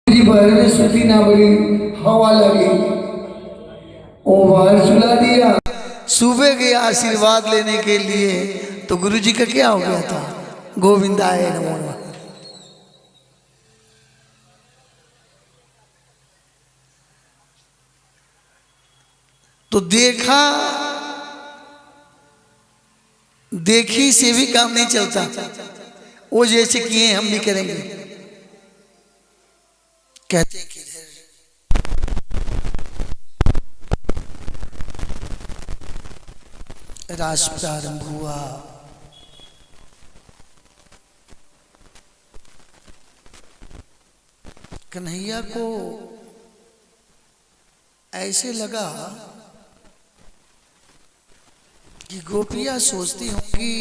जी भर सुती ना बड़ी हवा लगी वो बाहर सुला दिया। सुबह गया आशीर्वाद लेने के लिए तो गुरुजी का क्या हो गया था, गोविंदाय नमो नमः। तो देखा देखी से भी काम नहीं चलता, वो जैसे किए हम भी करेंगे। कहते हैं कि रास प्रारंभ हुआ, कन्हैया को ऐसे लगा कि गोपियां सोचती होंगी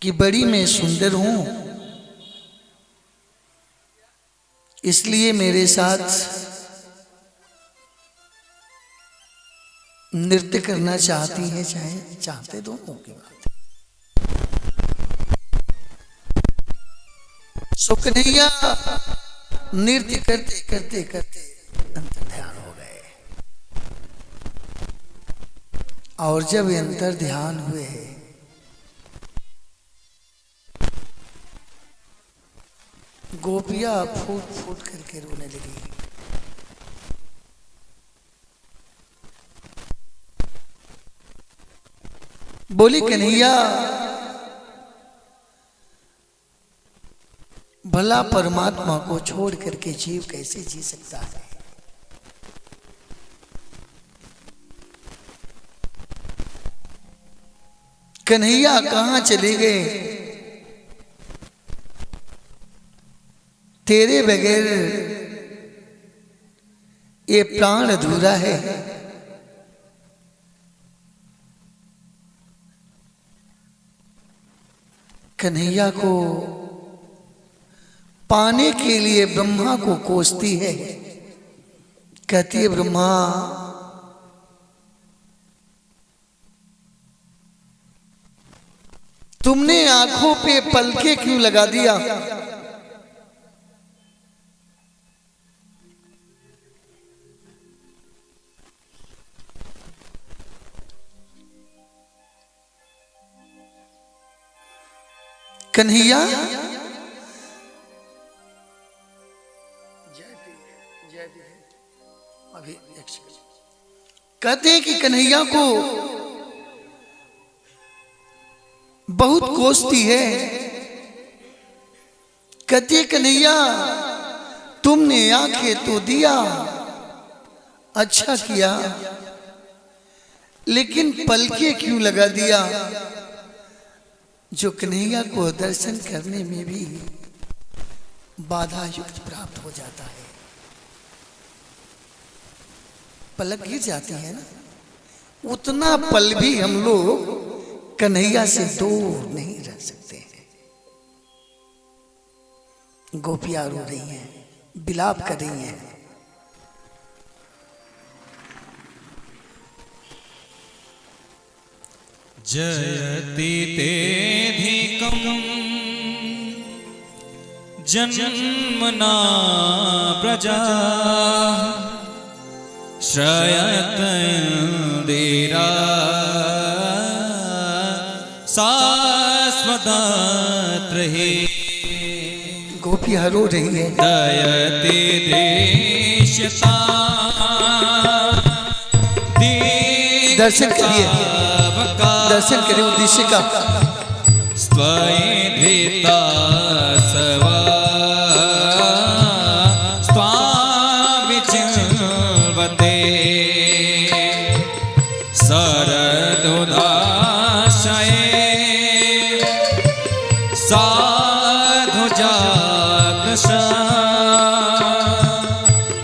कि बड़ी मैं सुंदर हूं, इसलिए मेरे साथ नृत्य करना चाहती है, चाहे चाहते दोनों की बात। सो कन्हैया नृत्य करते करते करते अंतर ध्यान हो गए, और जब अंतर ध्यान हुए गोपियां फूट फूट करके रोने लगी। बोली कन्हैया भला परमात्मा को छोड़ करके जीव कैसे जी सकता है। कन्हैया कहां चले गए, तेरे बगैर ये प्राण अधूरा है। कन्हैया को पाने के लिए ब्रह्मा को कोसती है, कहती है ब्रह्मा तुमने आंखों पे पलके क्यों लगा दिया। कन्हैया अभी कहते हैं कि कन्हैया को बहुत कोसती है, कहती है कन्हैया तुमने आंखें तो दिया, अच्छा किया, लेकिन पलके क्यों लगा दिया, जो कन्हैया को दर्शन करने में भी बाधा युक्त प्राप्त हो जाता है। पलक गिर जाती है ना, उतना पल भी हम लोग कन्हैया से दूर नहीं रह सकते हैं। गोपियां रो रही हैं, विलाप कर रही हैं। जयति तेधिकं जन्मना प्रजा श्रयत इंदिरा शाश्वतत्र हि। गोपियां रो रही है। दयति देश्यता दर्शन करिए, दर्शन करिए उद्देश्य का। स्वयं सवा स्वामिचिन्वते शरदुदाशये साधुजाग्रश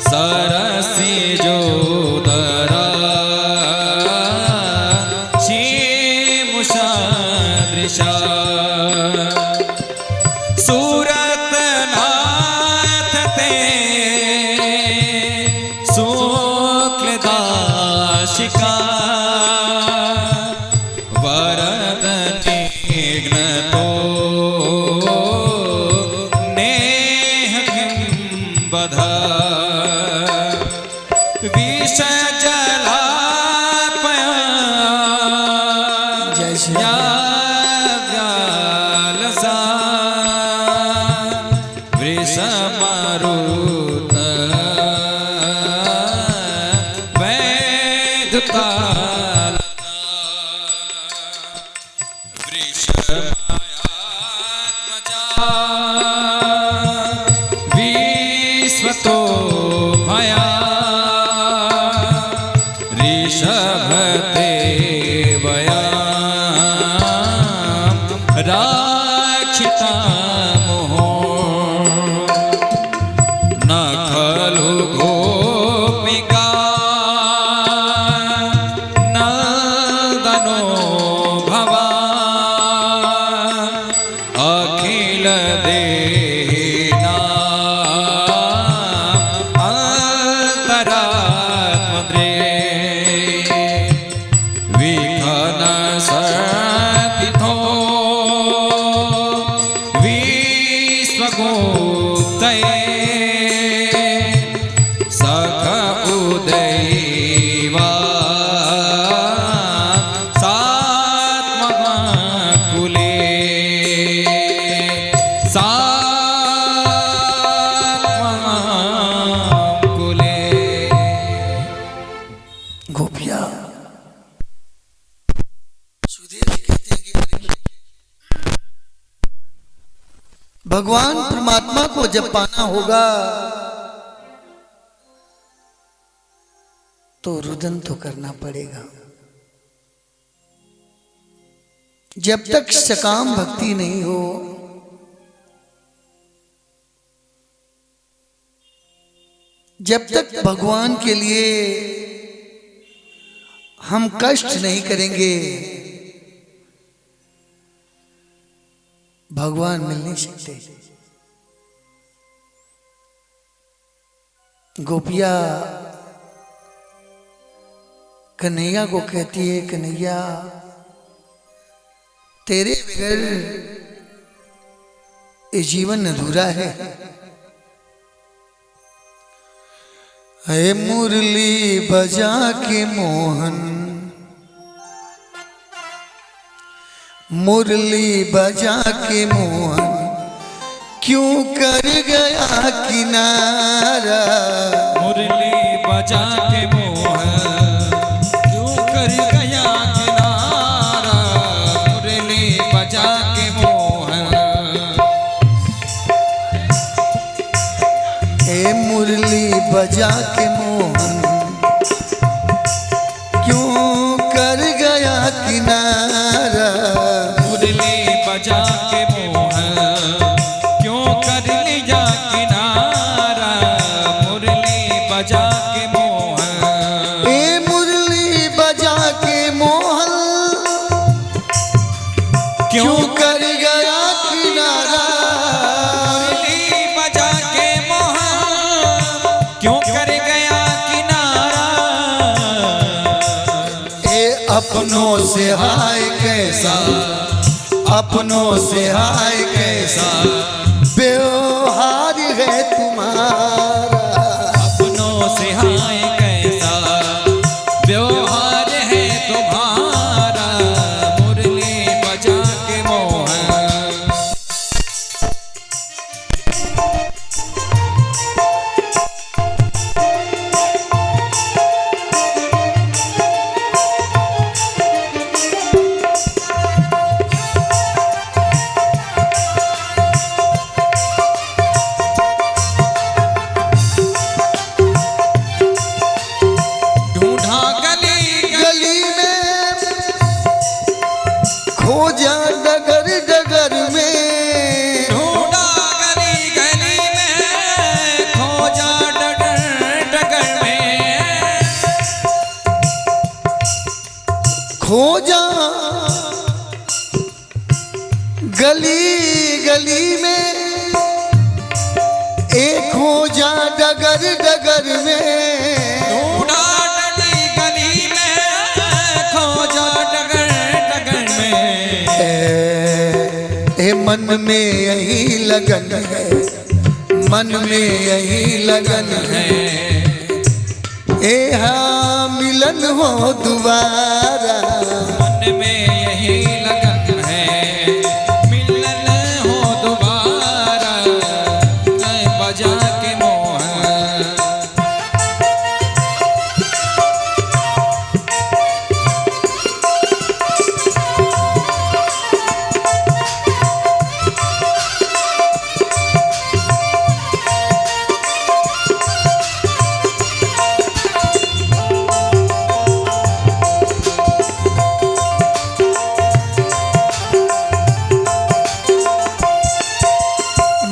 सरसि जोदरा बध विष जलापय जय श्री व्यालसा वृष मारुत वैधता विश्वतो भया ऋषभदेवया राक्षिता मोहो न खलु गोपिका नन्दनो भवा अखिल देना अंतरात्मद्रे विघन सतिथो विश्वगुप्तये सख उदैवा सात्मकुले सात्मकुले गोपिया सुखदेव जी कहते हैं कि भगवान परमात्मा को जब पाना होगा तो रुदन तो करना पड़ेगा। जब तक सकाम भक्ति नहीं हो, जब तक भगवान के लिए हम कष्ट नहीं करेंगे, भगवान मिल नहीं सकते। गोपिया कन्हैया को कहती है, कन्हैया तेरे बगैर ये जीवन अधूरा है। है मुरली बजा के मोहन, मुरली बजा के मोहन क्यों कर गया किनारा। मुरली बजा के मोहन क्यों कर गया किनारा। मुरली बजा के मोहन ए मुरली बजा के मोहन क्यों कर गया किनारा। मुरली बजा के मोहन क्यों कर लिया किनारा। मुरली बजा के मोहन ए मुरली बजा के मोहन क्यों कर गया किनारा। मुरली बजा के मोहन क्यों कर गया किनारा। ए अपनों से हाय कैसा, अपनों से हाय कैसा व्यवहार है तुम्हारा। अपनों से हाय कैसा व्यवहार है तुम्हारा। मुरली बजा के मोहन ढूंढा गली गली में खोजा डगर डगर में। ढूंढा गली गली में खोजा डगर डगर में। खोजा गली गली में, एक खोजा डगर डगर में। ढूंढा गली गली में खोजा डगर डगर में। ए मन में यही लगन है, मन में यही लगन है, ए हाँ मिलन हो दोबारा। मन में यही लगन है, मिलन हो दोबारा, बजा के मोहन।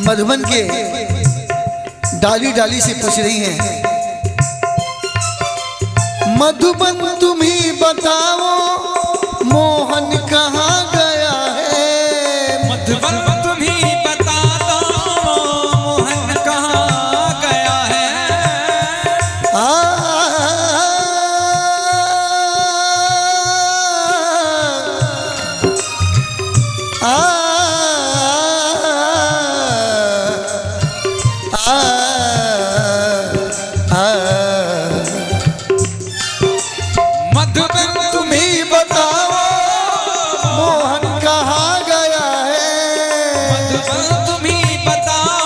मधुबन के डाली डाली से पूछ रही हैं, मधुबन तुम ही बताओ मोहन कहाँ गया है। मधुबन तुम ही बता दो मोहन कहाँ गया है। मधुबन तुम ही बताओ मोहन कहाँ गया है। मधुबन तुम ही बताओ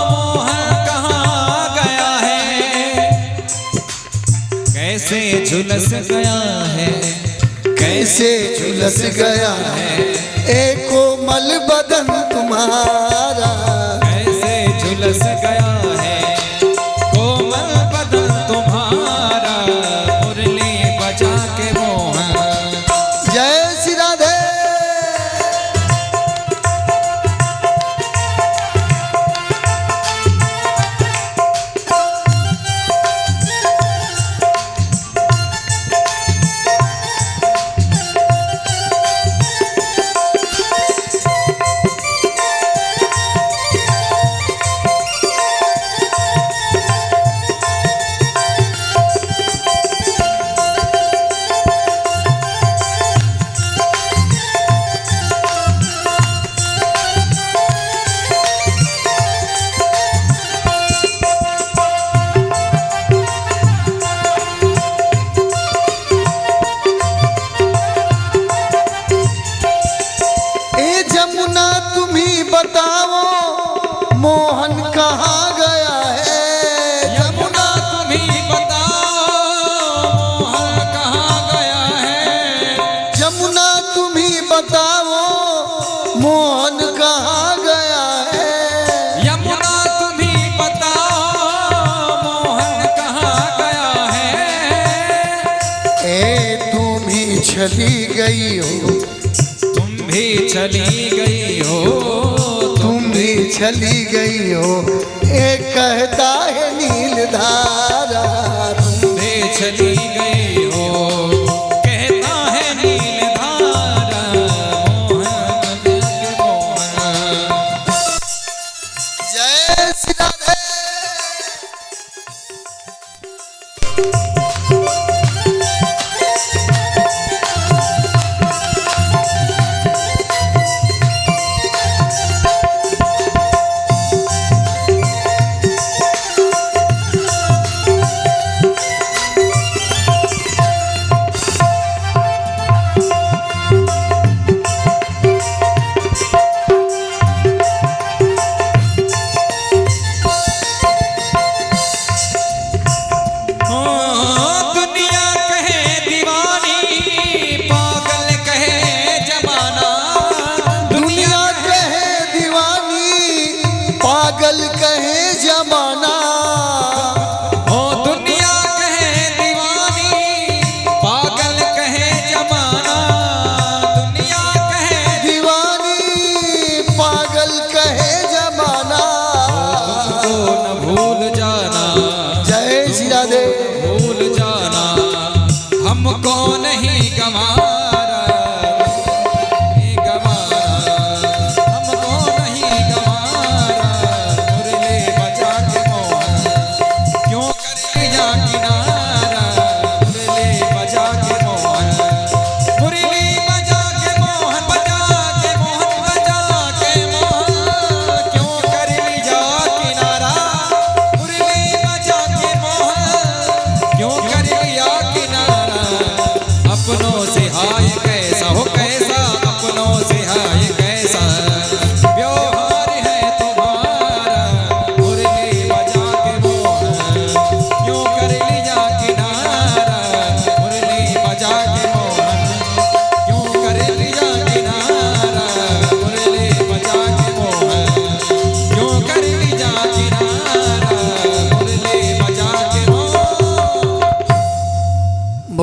मोहन कहाँ गया है। कैसे झुलस गया है, कैसे झुलस गया है एक कोमल बदन तुम्हारा। कैसे झुलस गया है कोमल बदन तुम्हारा, मुरली बजा के मोहन। जय श्री राधे। बताओ मोहन कहाँ गया है। यमुना तुम ही बताओ मोहन कहाँ गया है। यमुना तुम ही बताओ मोहन कहाँ गया है। यमुना तुम ही बताओ मोहन कहाँ गया है। ए तुम ही चली गई हो, तुम भी चली गई हो, तुम भी चली गई हो, एक कहता है नीलधारा। तुम भी चली गई हो, कहता है नीलधारा, मोहन के मोहन। जय श्री राधे। पागल कहे जमाना, ओ दुनिया कहे दीवानी, पागल कहे जमाना। दुनिया कहे दीवानी, पागल कहे जमाना। तुमको न भूल जाना, जय श्री राधे। भूल जाना हमको नहीं गंवारा, हमको नहीं गंवारा, मुरली बजा के मोहन।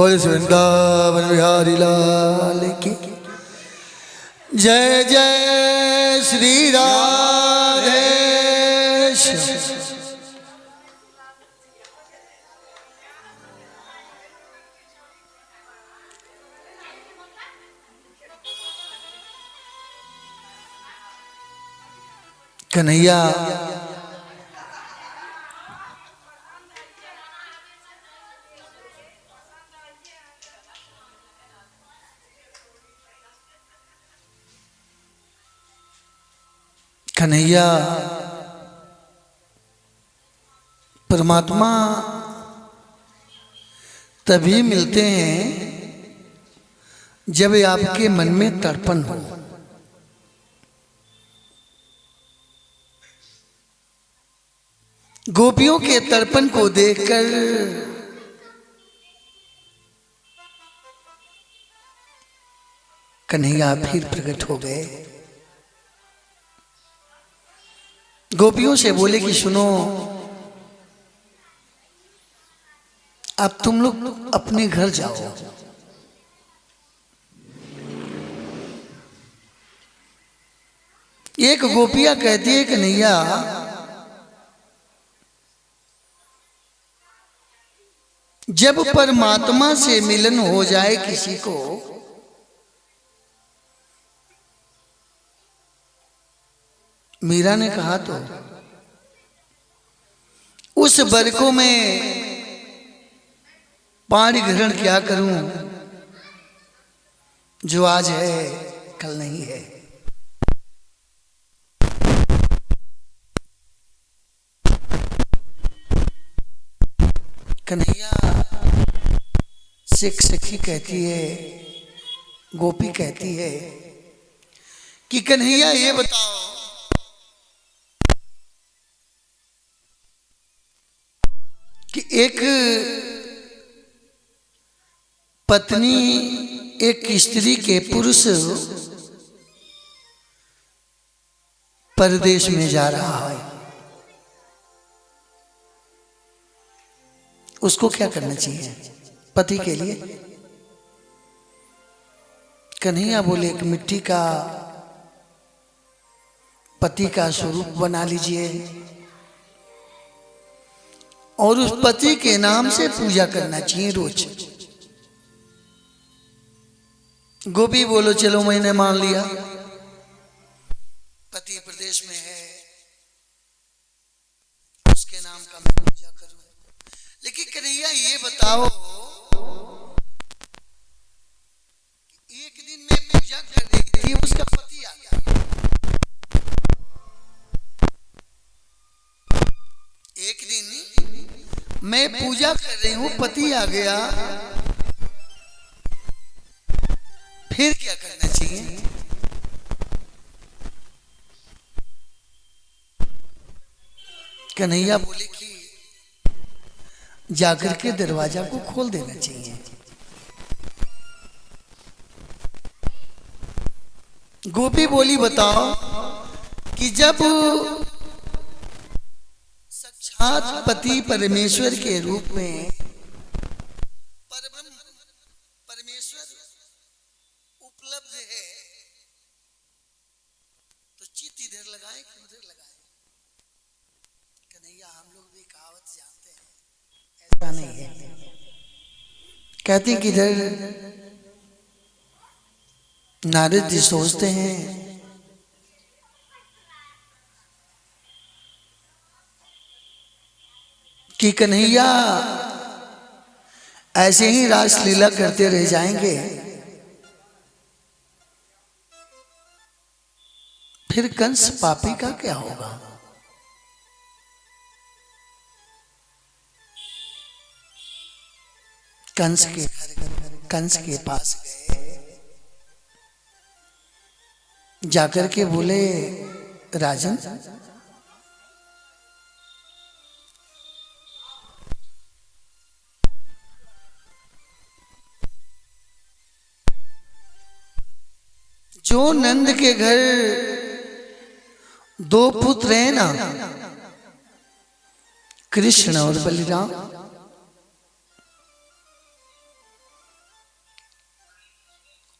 बोल वृंदावन बिहारी लाल की जय जय श्री राधे श्याम। कन्हैया कन्हैया परमात्मा तभी मिलते हैं जब आपके मन में तड़पन हो। गोपियों के तड़पन को देखकर कन्हैया फिर प्रकट हो गए। गोपियों से बोले कि सुनो, अब तुम लोग अपने घर जाओ। एक गोपिया कहती है कन्हैया जब परमात्मा से मिलन हो जाए किसी को मीरा ने कहा तो उस वर को मैं पाणी ग्रहण क्या करूं जो आज है कल नहीं है। कन्हैया सिख सखी कहती है, गोपी कहती है कि कन्हैया ये बताओ कि एक पत्नी एक स्त्री के पुरुष परदेश में जा रहा है, उसको क्या करना चाहिए पति के लिए? कन्हैया बोले एक मिट्टी का पति का स्वरूप बना लीजिए और उस पति के नाम से पूजा करना चाहिए रोज। गोपी बोलो चलो मैंने मान लिया, पति प्रदेश में है उसके नाम का मैं पूजा करूं। लेकिन कन्हैया ये बताओ एक दिन में पूजा कर रही थी उसका पति आ गया, एक दिन मैं पूजा कर रही हूं पति आ गया, फिर क्या करना चाहिए? कन्हैया बोले कि जाकर के दरवाजा को खोल देना चाहिए। गोपी बोली बताओ कि जब साक्षात पति परमेश्वर के रूप में परब्रह्म परमेश्वर उपलब्ध है तो चित्त इधर लगाए कि उधर लगाए? कन्हैया हम लोग भी कहावत जानते हैं, ऐसा नहीं है। कहते हैं कि इधर नारद जी सोचते हैं कि कन्हैया ऐसे ही रास लीला करते रह जाएंगे, फिर कंस पापी का क्या होगा? कंस के पास गए, जाकर के बोले राजन जो नंद के घर दो पुत्र हैं ना, कृष्ण और बलिराम,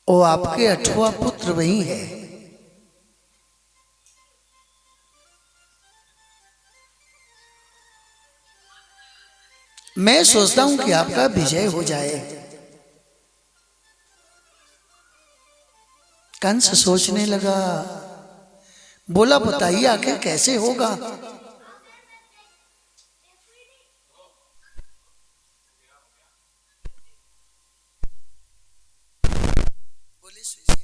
वो आपके 8वां पुत्र वही है। मैं सोचता हूं कि आपका विजय हो जाए। कंस सोचने लगा, बोला बताइए आखिर कैसे होगा। बोले सुनिए,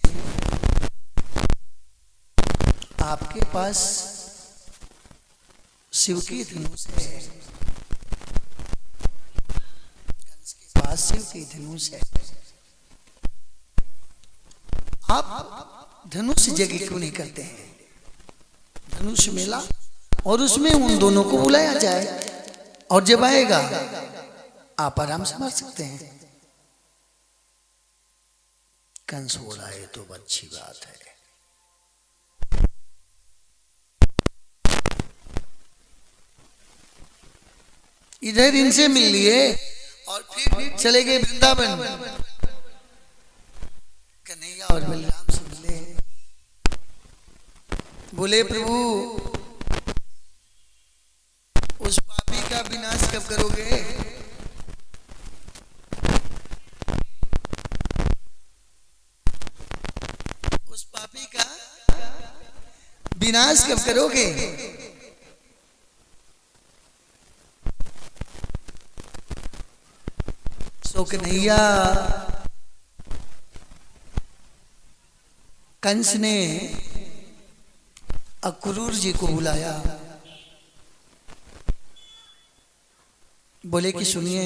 आपके पास शिव की धनुष है, कंस के पास शिव की धनुष है, आप धनुष यज्ञ क्यों नहीं करते हैं? धनुष मेला और उसमें उन दोनों को बुलाया जाए और जब आएगा आप आराम से मार सकते हैं। कंस बोला ये तो अच्छी बात है। इधर इनसे मिल लिए और फिर चले गए वृंदावन। कन्हैया और बलराम से मिले, बोले प्रभु उस पापी का विनाश कब करोगे? उस पापी का विनाश कब करोगे? सो कन्हैया, कंस ने अक्रूर जी को बुलाया, बोले कि सुनिए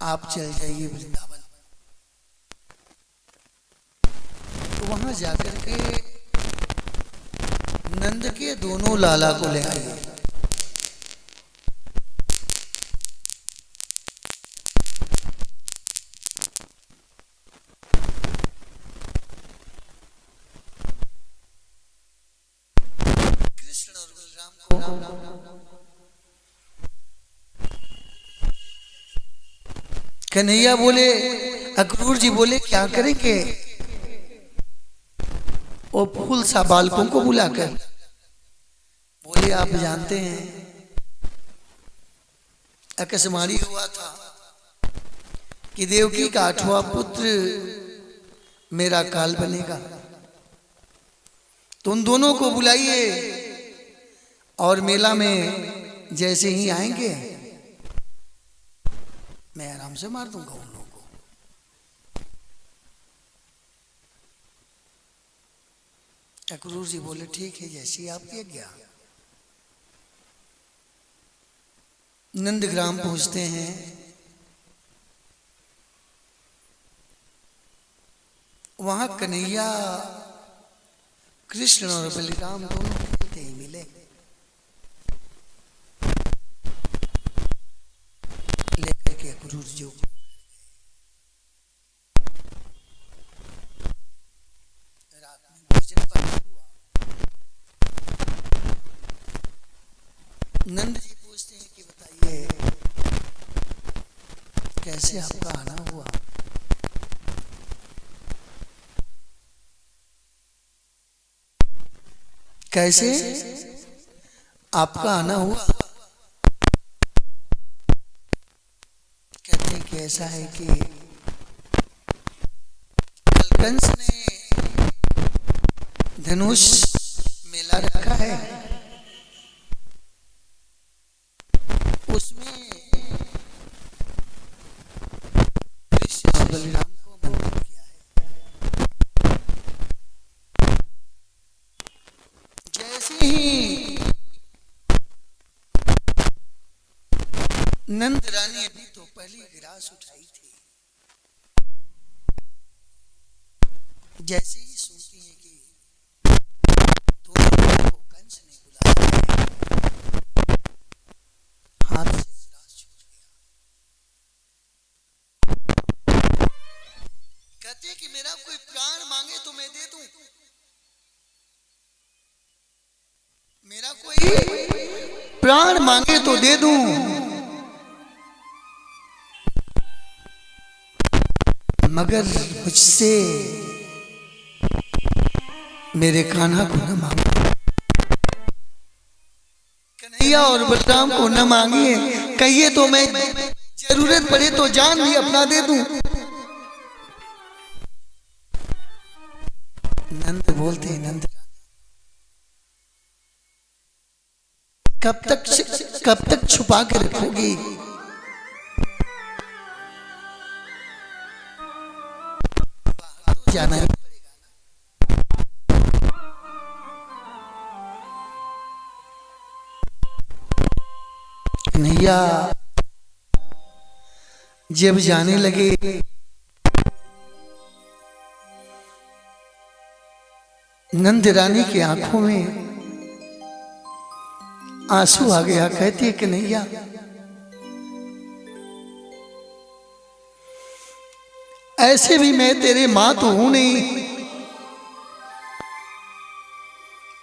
आप चल जाइए वृंदावन। तो वहां जाकर के नंद के दोनों लाला को ले आए। कन्हैया बोले, अक्रूर जी बोले क्या करेंगे? वो फूल सा बालकों को बुलाकर बोले आप जानते हैं आकाशवाणी हुआ था कि देवकी का 8वां पुत्र मेरा काल बनेगा, तो उन दोनों को बुलाइए और मेला में जैसे ही आएंगे मैं आराम से मार दूंगा उन लोगों को। अक्रूर जी बोले ठीक है जैसी आपकी आज्ञा। नंदग्राम पहुंचते हैं, वहां कन्हैया कृष्ण और बलराम दोनों खेलते ही मिले। लेकर के अक्रूर जी रात में भोजन पर हुआ। नंद जी पूछते हैं कि बताइए कैसे आपका आना हुआ? कैसे आपका आना हुआ? कहते हैं कि ऐसा है कि कंस ने धनुष मेला रखा है, उसमें कृष्ण और बलराम को बंधन किया है। जैसे ही नंद रानी अभी तो पहली गिरास उठाई थी, जैसे ही सुनती है कि दोनों को कंस ने बुलाया, हाथ से गिरास छूट गया। कहते कि मेरा कोई प्राण मांगे तो मैं दे दूं, मेरा कोई प्राण मांगे तो दे दूं, मगर मुझसे मेरे कान्हा को न मांगो, कन्हैया और बलराम को न मांगिए। कहिए तो मैं जरूरत पड़े तो जान भी अपना दे दूं। नंद बोलते हैं, नंद कब तक छुपा के रखोगी? जाना है। कन्हैया जब जाने लगे नंद रानी की आंखों में आंसू आ गया। कहती है कन्हैया ऐसे भी मैं तेरे मां तो हूं नहीं,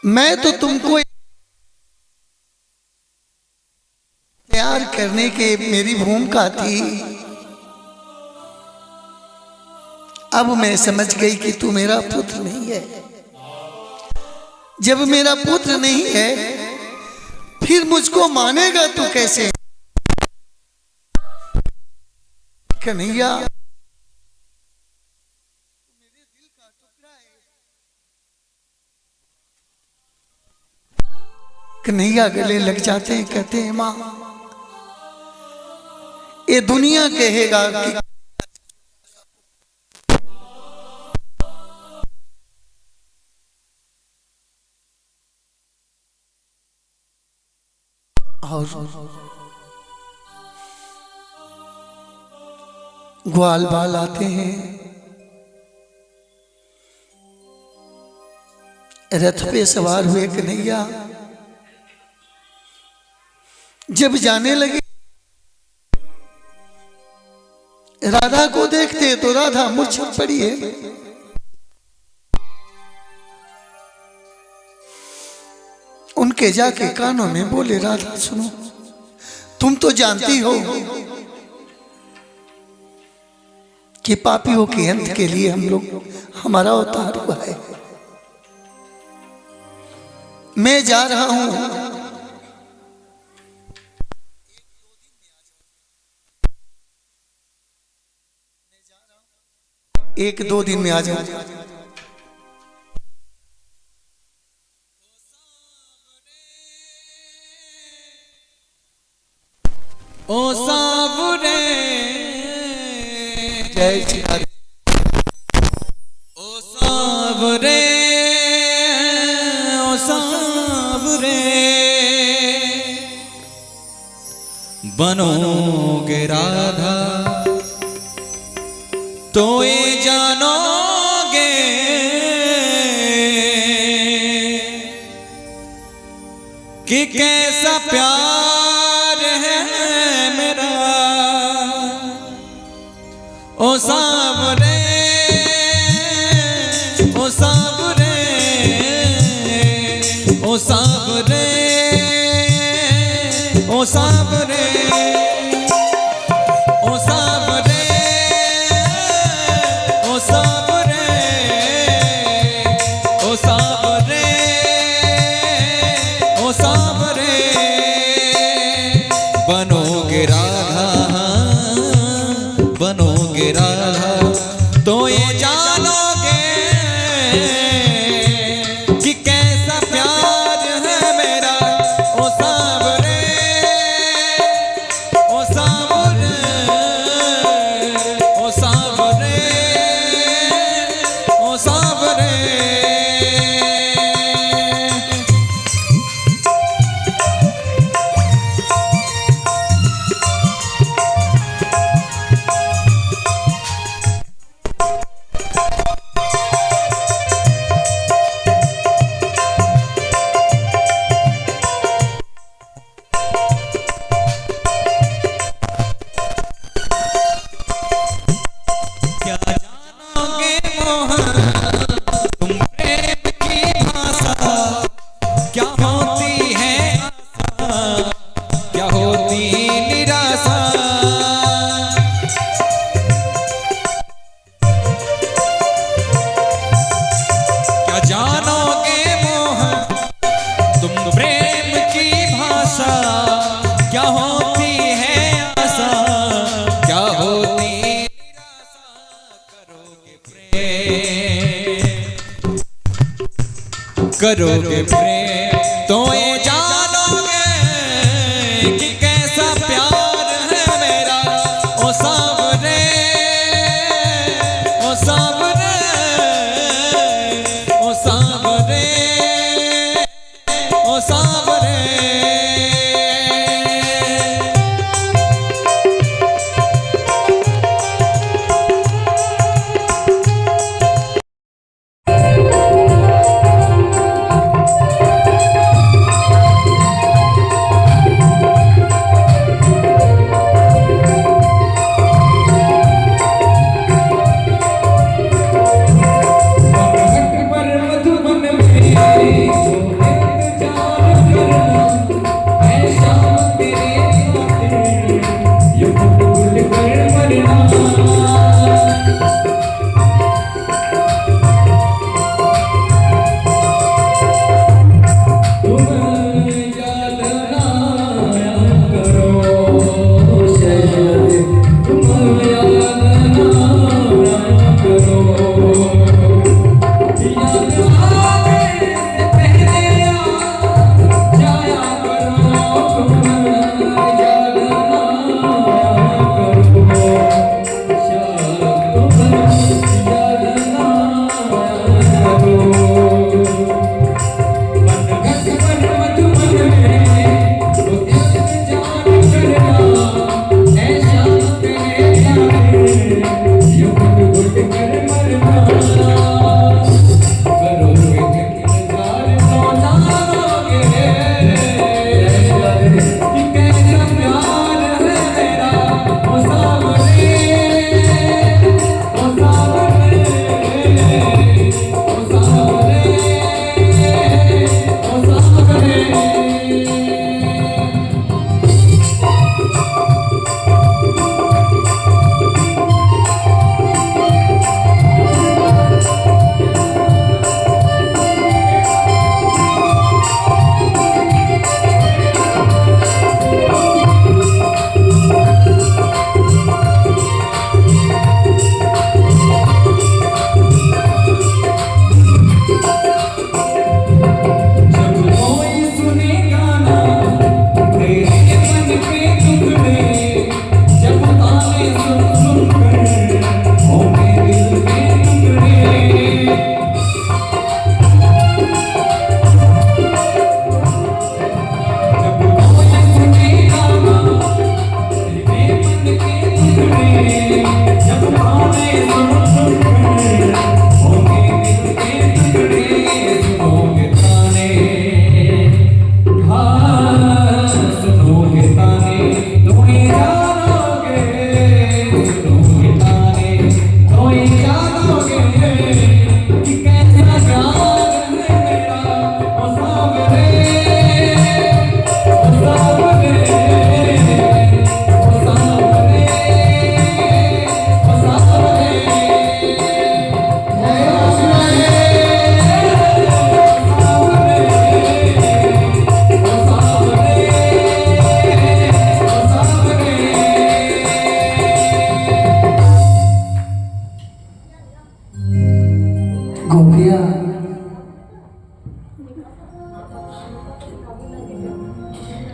मैं तो तुमको प्यार करने के मेरी भूमिका थी। अब मैं समझ गई कि तू मेरा पुत्र नहीं है। जब मेरा पुत्र नहीं है फिर मुझको मानेगा तू कैसे? कन्हैया मेरे दिल का टुकड़ा है। कन्हैया गले लग जाते हैं, कहते हैं मां ये दुनिया कहेगा कि और ग्वाल बाल आते हैं, रथ पे सवार हुए कन्हैया जब जाने लगे राधा को देखते तो राधा मूर्छित पड़ी है। उनके जाके कानों में बोले राधा सुनो, तुम तो जानती हो कि पापियों के अंत के लिए हम लोग हमारा अवतार हुआ है। मैं जा रहा हूं, एक दो दिन में आ जाओ। ओ सावरे जय श्री राधे। ओ सावरे ओ सावरे बनोगे राधा तो ये जानोगे कि कैसा प्यार है मेरा। ओ सावरे ओ सावरे ओ सावरे ओ सावरे ओ सावरे ओ सावरे ओ सावरे ओ सावरे करोगे प्रेम तो ये जानोगे कि कैसा प्यार है मेरा। ओ सांवरे, ओ सांवरे, ओ सांवरे, ओ सांवरे।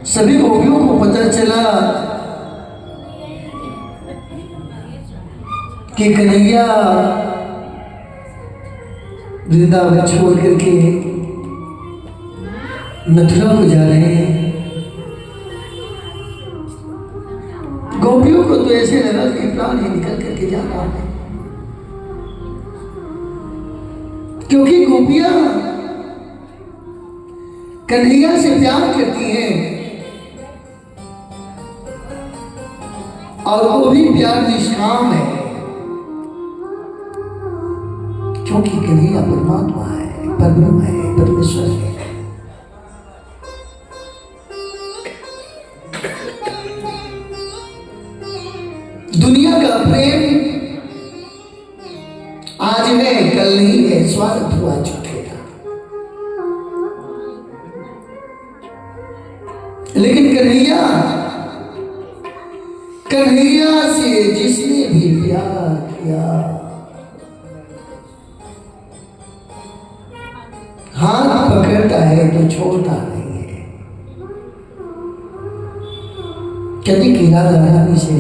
सभी गोपियों को पता चला कि कन्हैया वृंदावन छोड़ करके मथुरा को जा रहे हैं। गोपियों को तो ऐसे लगा कि प्राण ही निकल करके जा रहा है, क्योंकि गोपियां कन्हैया से प्यार करती हैं और वो भी प्यार निष्काम है, क्योंकि कन्हैया परमात्मा है, परब्रह्म है, परमेश्वर है। दुनिया का प्रेम आज है कल नहीं है, स्वार्थ हुआ चुकेगा। लेकिन कन्हैया से जिसने भी प्यार किया, हाथ पकड़ता है तो छोड़ता नहीं है। कहते कि राधा रानी से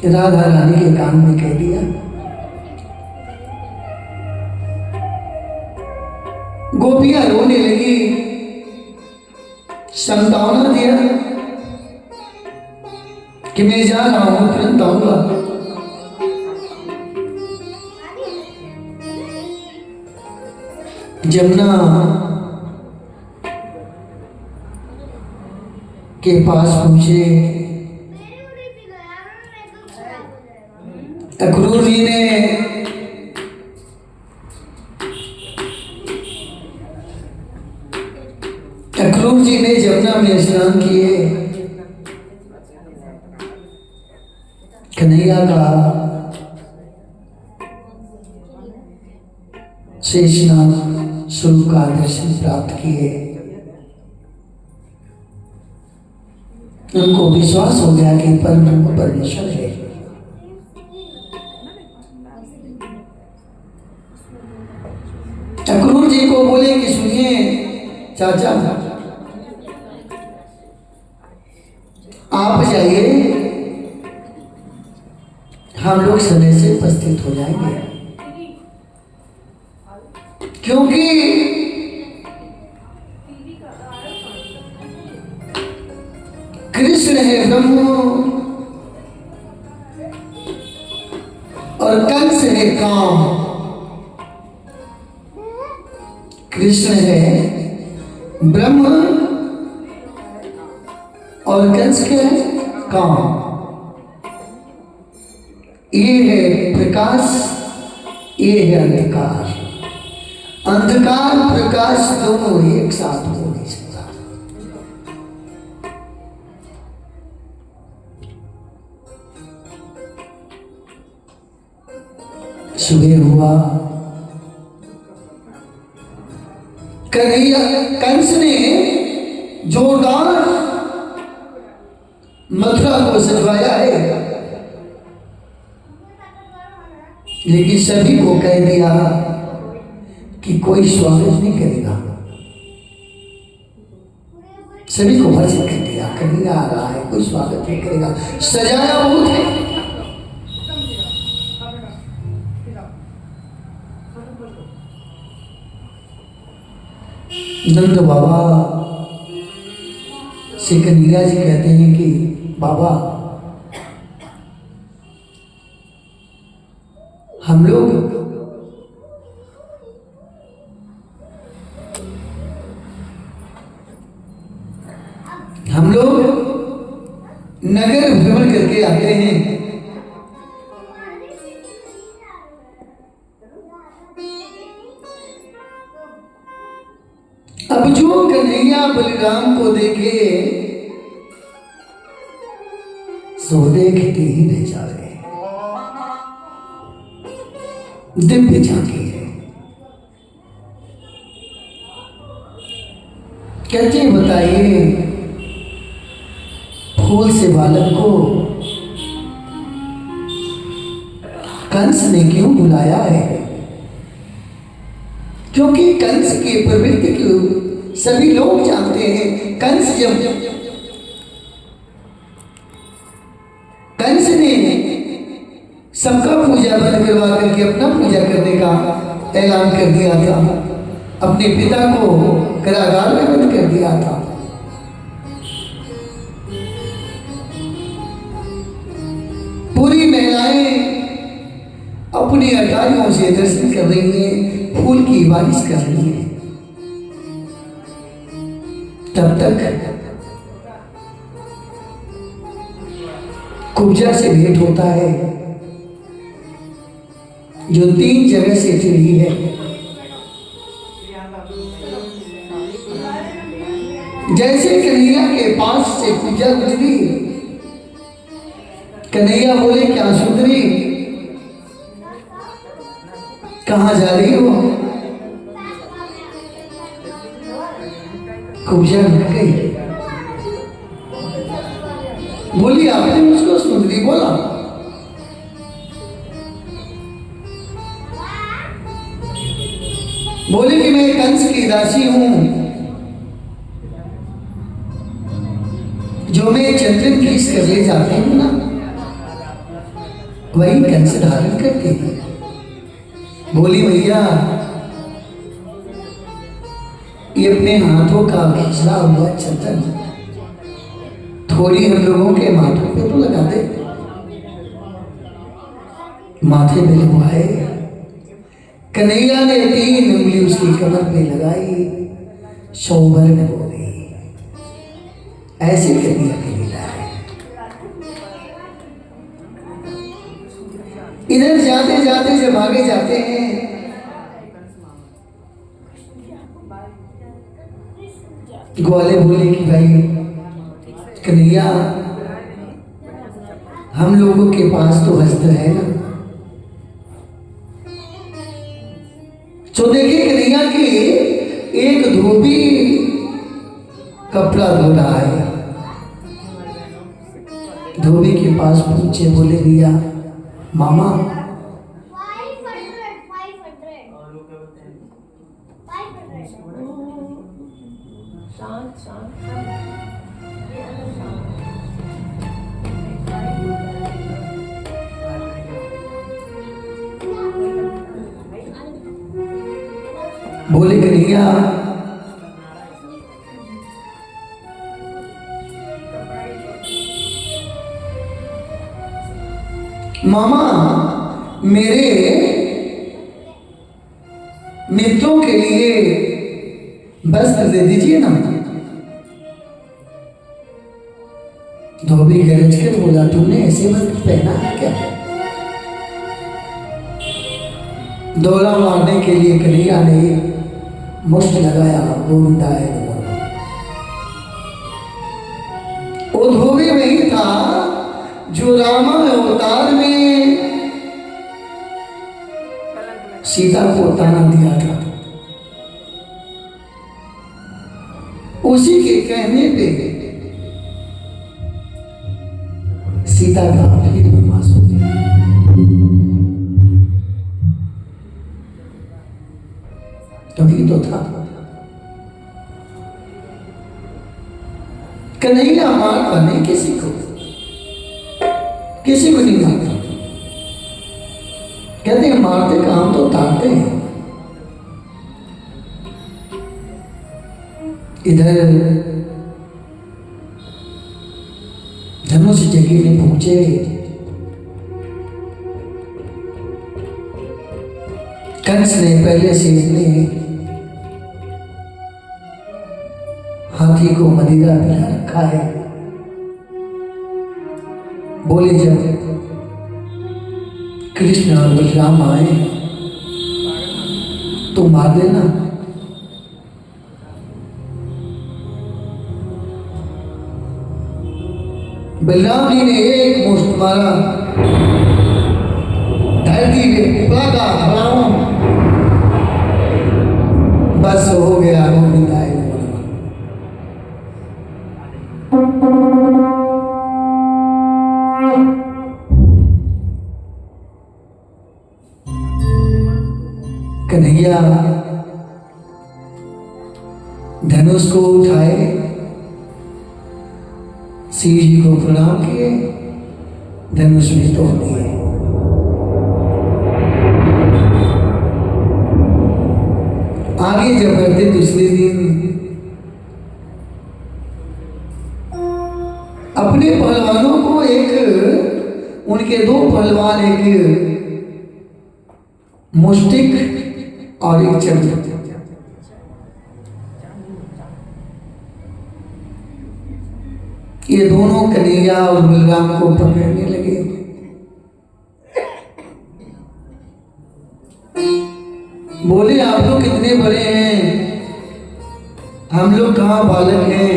राधा रानी के कान में कह दिया, गोपियां रोने लगी, संतावना दिया कि मैं जा रहा हूं, तुरंत आऊंगा। जमुना के पास पहुंचे। अक्रूर जी ने जमुना में स्नान किए। कन्हैया का शेषनाग स्वरूप का दर्शन प्राप्त किए। उनको विश्वास हो गया कि परम परमेश्वर है। अक्रूर जी को बोले कि सुनिए चाचा, आप जाइए, हम लोग समय से उपस्थित हो जाएंगे, क्योंकि कृष्ण है ब्रह्म और कंस है काम। कृष्ण है ब्रह्म और कंस क्या है काम। ये है प्रकाश, ये है अंधकार। अंधकार प्रकाश दोनों एक साथ हो नहीं सकता। सुबह हुआ, कन्हैया कंस ने जोरदार मथुरा को सजवाया है, लेकिन सभी को कह दिया कि कोई स्वागत नहीं करेगा। सभी को वर्जित कर दिया, कन्हैया आ रहा है, कोई स्वागत नहीं करेगा। सजाया बहुत है। नंद बाबा से कन्हैया जी कहते हैं कि बाबा, हम लोग नगर भ्रमण करके आते हैं। अब जो कन्हैया बलिराम को देखे सो देखते ही रह जाए। दिव्य झांकी है। कहते बताइए, फूल से बालक को कंस ने क्यों बुलाया है? क्योंकि कंस की प्रवृत्ति को सभी लोग जानते हैं। कंस ने सबका पूजा बंद करवा करके अपना पूजा करने का ऐलान कर दिया था। अपने पिता को कारागार में बंद कर दिया था। पूरी महिलाएं अपनी अटारियों से दर्शन कर रही हैं, फूल की बारिश कर रही हैं। तब तक कुब्जा से भेंट होता है, जो 3 जगह से जुड़ी है। जैसे कन्हैया के पास से कुब्जा गुजरी, कन्हैया बोले, क्या सुंदरी, कहाँ जा रही हो? कुब्जा मिल गई। बोली, आपने मुझको सुंदरी बोला? बोले कि मैं कंस की दासी हूं, जो मैं चंदन घीस कर ले जाती हूं ना, वही कंस धारण करती है। बोली भैया ये अपने हाथों का घिसा हुआ चंदन थोड़ी हम लोगों के माथों पे तो लगा दे। माथे पे लगवाए, कन्हैया ने 3 उंगली उसकी कमर पे लगाई, सौभर में बोली ऐसे कन्हैया की लीला है। इधर जाते जाते जब आगे जाते हैं, ग्वाले बोले कि भाई कन्हैया हम लोगों के पास तो वस्त्र है ना, तो देखिए कन्हैया की एक धोबी कपड़ा धो रहा है। धोबी के पास पहुंचे, बोले भैया मामा 500 बोले कन्हैया मामा मेरे मित्रों के लिए वस्त्र दे दीजिए ना। धोबी गरज कर बोला तुमने ऐसे वस्त्र पहना है क्या? दौरा मारने के लिए कन्हैया ने मुष्ट लगाया, गोविंदाय नमः। वो धोबी वही था जो रामायण अवतार में सीता को ताना दिया था। उसी के कहने पे सीता का फिर वनवास हो गया। तभी तो था कन्हैया मारता नहीं किसी को, किसी को नहीं मारता। कहते हैं मारते काम तो तारते हैं। इधर धनुष जगह में पहुंचे, कंस ने पहले से अपने हाथी को मदिरा पिला रखा है। बोले जब कृष्ण और बलराम आए तो मार देना। बलराम जी ने एक मुष्ट मारा, धरती में उबागा हराऊं, बस हो गया। गोविंदाय कन्हैया धनुष को उठाए, शिव जी को प्रणाम किए, धनुष भी तोड़ दिए। आगे जब बढ़ते दूसरे दिन अपने पहलवानों को उनके 2 पहलवान, एक मुष्टिक और एक चंद्र, ये दोनों कन्हैया और बलराम को पकड़ने लगे। बोले आप लोग कितने बड़े हैं, हम लोग कहाँ बालक हैं।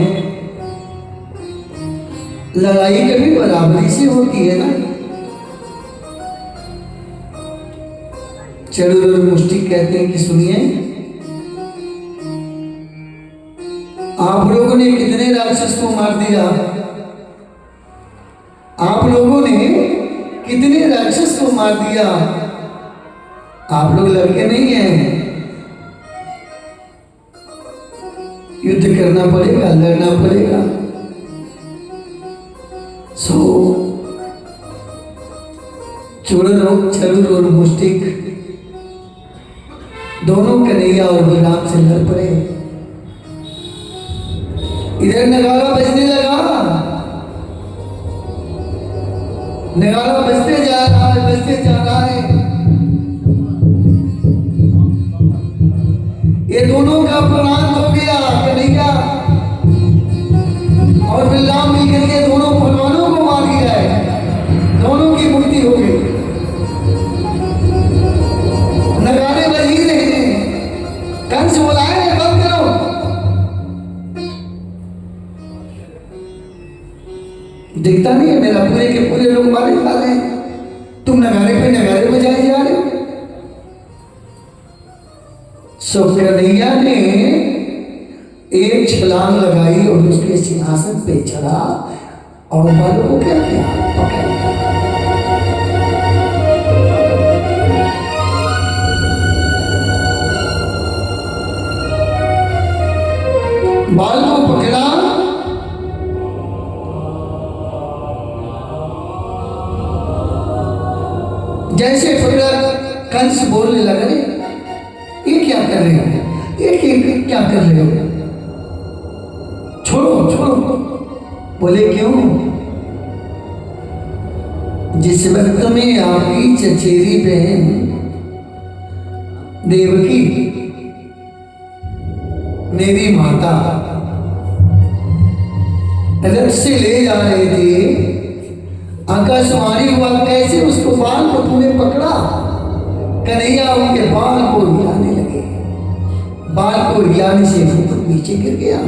लड़ाई कभी बराबरी से होती है ना। चतुर और मुष्टिक कहते हैं कि सुनिए, आप लोगों ने कितने राक्षस को मार दिया, आप लोगों ने कितने राक्षस को मार दिया। आप लोग लड़के नहीं हैं, युद्ध करना पड़ेगा, लड़ना पड़ेगा। सो चरुर और मुष्टिक दोनों कन्हैया और बलराम से लड़ पड़े। इधर नगाड़ा बजने लगा, नगाड़ा बजते जा रहा है, बजते जा रहा है। ये दोनों का प्राण हो गया, कन्हैया और बलराम मिलकर के दोनों पहलवानों को मार दिया है, दोनों की मृत्यु हो गई। नगाड़े बज ही रहे हैं, कंस बुलाए बंद करो। दिखता नहीं है मेरा, पूरे के पूरे लोग मारे जा रहे हैं, तुम नगाड़े पे नगाड़े बजाए जा रहे हो। सो कन्हैया ने एक छलांग लगाई और उसके सिंहासन पे चढ़ा और बालों को क्या किया, पकड़ लिया। बाल को पकड़ा, जैसे पकड़ा कंस बोलने लगा, ये क्या कर रहे हो, ये क्या कर रहे हो, छोड़ो छोड़ो। बोले क्यों? जिस वक्त में आपकी चचेरी बहन देवकी मेरी माता रथ से ले जा रहे थे, आकाशवाणी हुआ, कैसे उसको बाल को तूने पकड़ा। कन्हैया उनके बाल को हिलाने लगे, बाल को हिलाने से वो नीचे गिर गया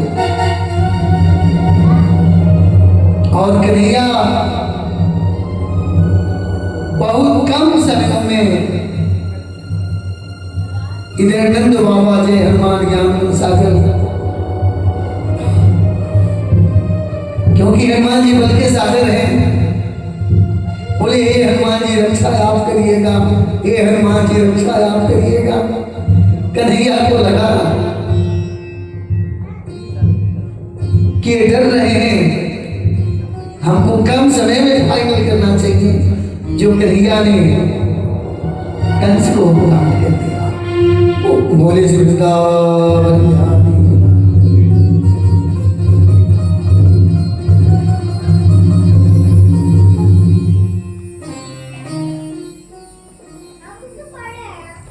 और कन्हैया बहुत कम समय में, इधर नंद बाबा जय हनुमान ज्ञान सागर, क्योंकि हनुमान जी बल के सागर हैं। बोले हे हनुमान जी रक्षा आप करिएगा, हे हनुमान जी रक्षा आप करिएगा। कन्हैया को लगा कि डर रहे हैं, हमको कम समय में फाइनल करना चाहिए। जो कन्हैया ने कंस को हुक्म कर दिया, बोले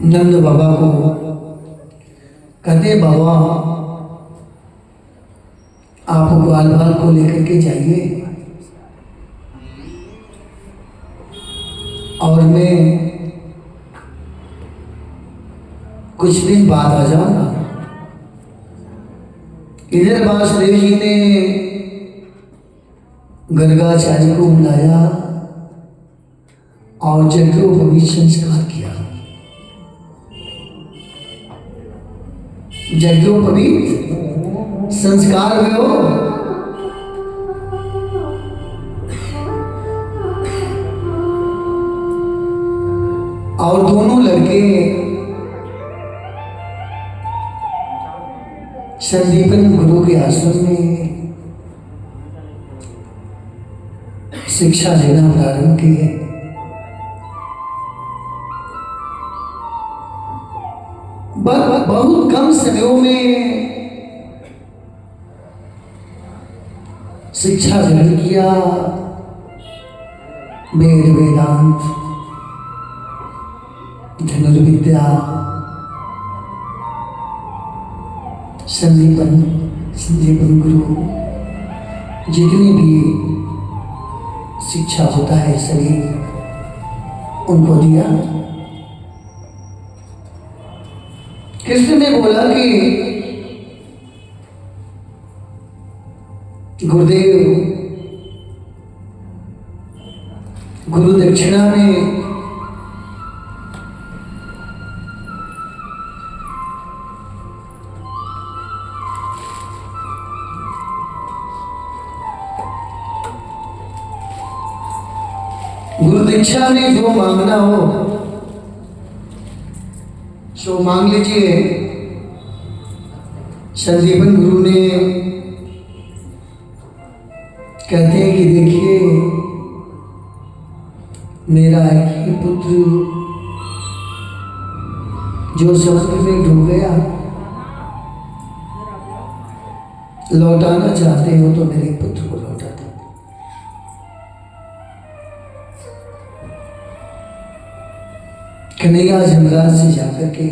नंद बाबा को कहते, बाबा आप ग्वाल बाल को लेकर के जाइए और मैं कुछ दिन बाद आ जाऊंगा। इधर वासुदेव जी ने गर्गाचार्य को बुलाया और यज्ञोपवीत संस्कार किया। यज्ञोपवीत संस्कार में हो और दोनों लड़के संदीपन गुरु के आश्रम में शिक्षा लेना प्रारंभ किए। बहुत कम समयों में शिक्षा ग्रहण किया, वेद वेदांत धनुर्विद्या संदीपन गुरु जितनी भी शिक्षा होता है सभी उनको दिया। कृष्ण ने बोला कि गुरुदेव गुरु दक्षिणा में गुरु दीक्षा में जो मांगना हो सो मांग लीजिए। संदीपन गुरु ने कहते हैं कि देखिए मेरा एक ही पुत्र जो समुद्र में डूब गया, लौटाना चाहते हो तो मेरे पुत्र को लौटा दो। कन्हैया जमराज से जाकर के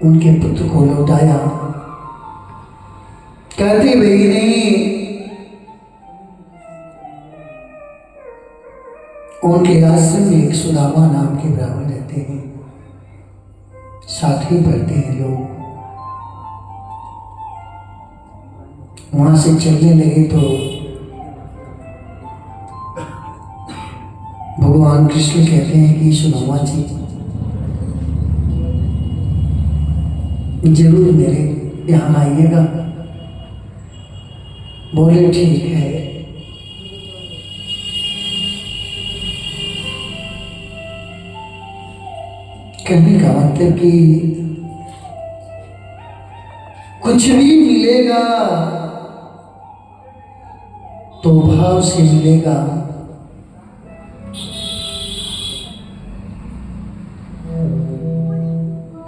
उनके पुत्र को लौटाया। कहते भाई नहीं, उनके आश्रम में एक सुदामा नाम के ब्राह्मण रहते हैं, साथ ही पढ़ते हैं लोग। वहां से चलने लगे तो भगवान कृष्ण कहते हैं कि सुदामा जी जरूर मेरे यहाँ आइएगा। बोले ठीक है। कहने का मतलब कि कुछ भी मिलेगा तो भाव से मिलेगा।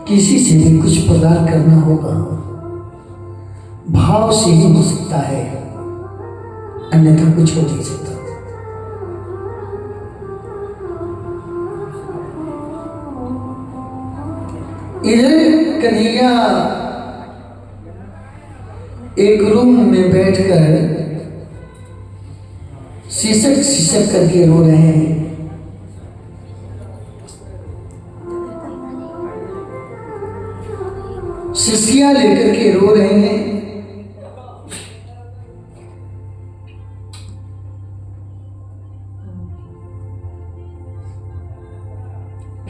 किसी से भी कुछ प्रदान करना होगा, भाव से ही हो सकता है, अन्यथा कुछ हो नहीं सकता। इधर कन्हैया एक रूम में बैठकर सिसक सिसक करके रो रहे हैं। सिसकियां लेकर के रो रहे हैं।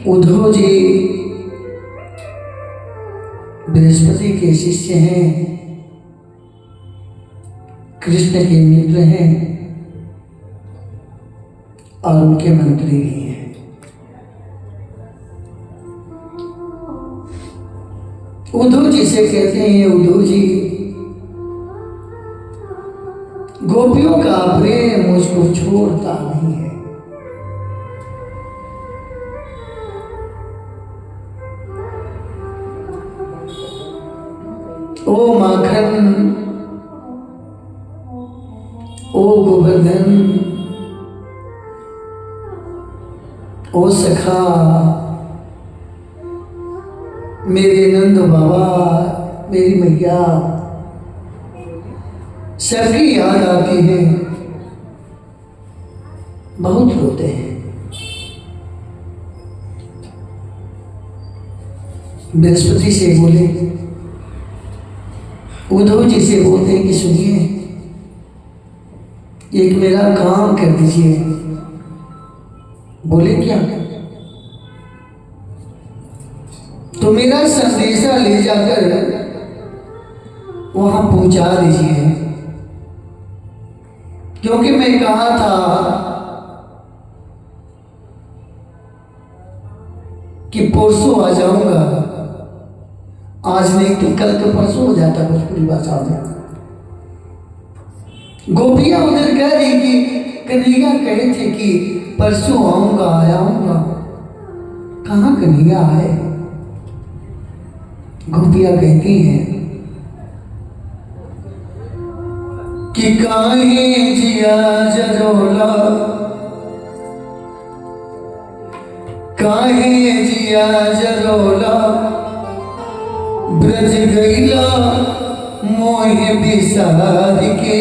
उद्धव जी बृहस्पति के शिष्य हैं, कृष्ण के मित्र हैं और उनके मंत्री भी हैं। उद्धव जी से कहते हैं, उद्धव जी गोपियों का प्रेम मुझको छोड़ता नहीं है। ओ माखन, ओ गोवर्धन, ओ सखा, मेरे नंद बाबा, मेरी मैया, सबकी याद आती है, बहुत रोते हैं। बृहस्पति से बोले, उद्धव जी से बोलते हैं कि सुनिए, एक मेरा काम कर दीजिए। बोले क्या? तो मेरा संदेशा ले जाकर वहां पहुंचा दीजिए, क्योंकि मैं कहा था कि परसों आ जाऊंगा, आज नहीं तो कल तो परसों हो जाता, कुछ पूरी बात आ जाता। गोपियां उधर कह रही कि कन्हैया कहे थे कि परसों आऊंगा आऊंगा, कहाँ कन्हैया आए? गोपियां कहती हैं कि काहे जिया जरोला, काहे जिया जरोला, ब्रज गईला मोहे बिसार के,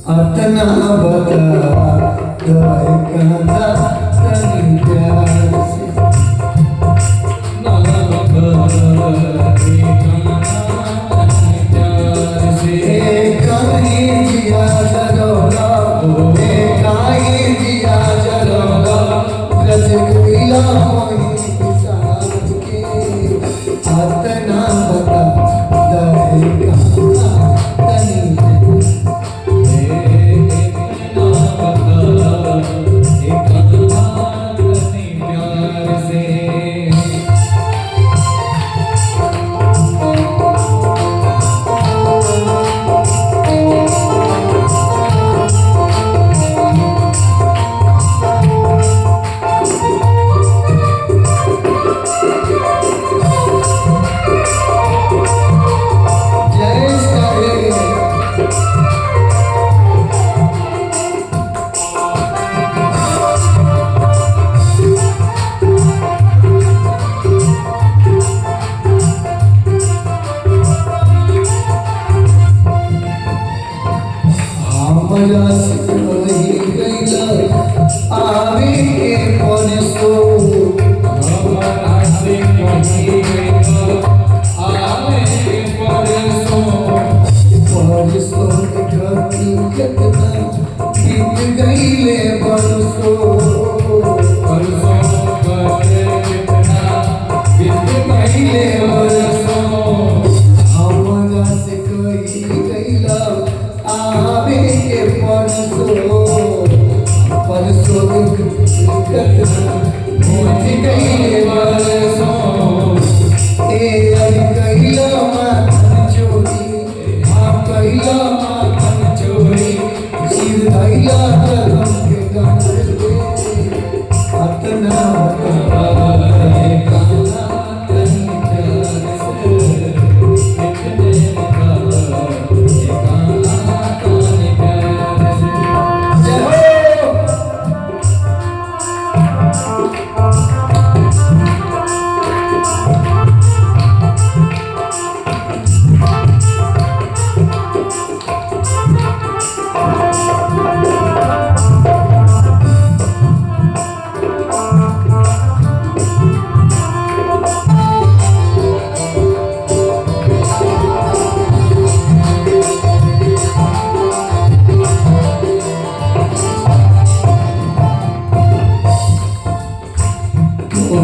अतना बता गाय कहना तनी प्यार से।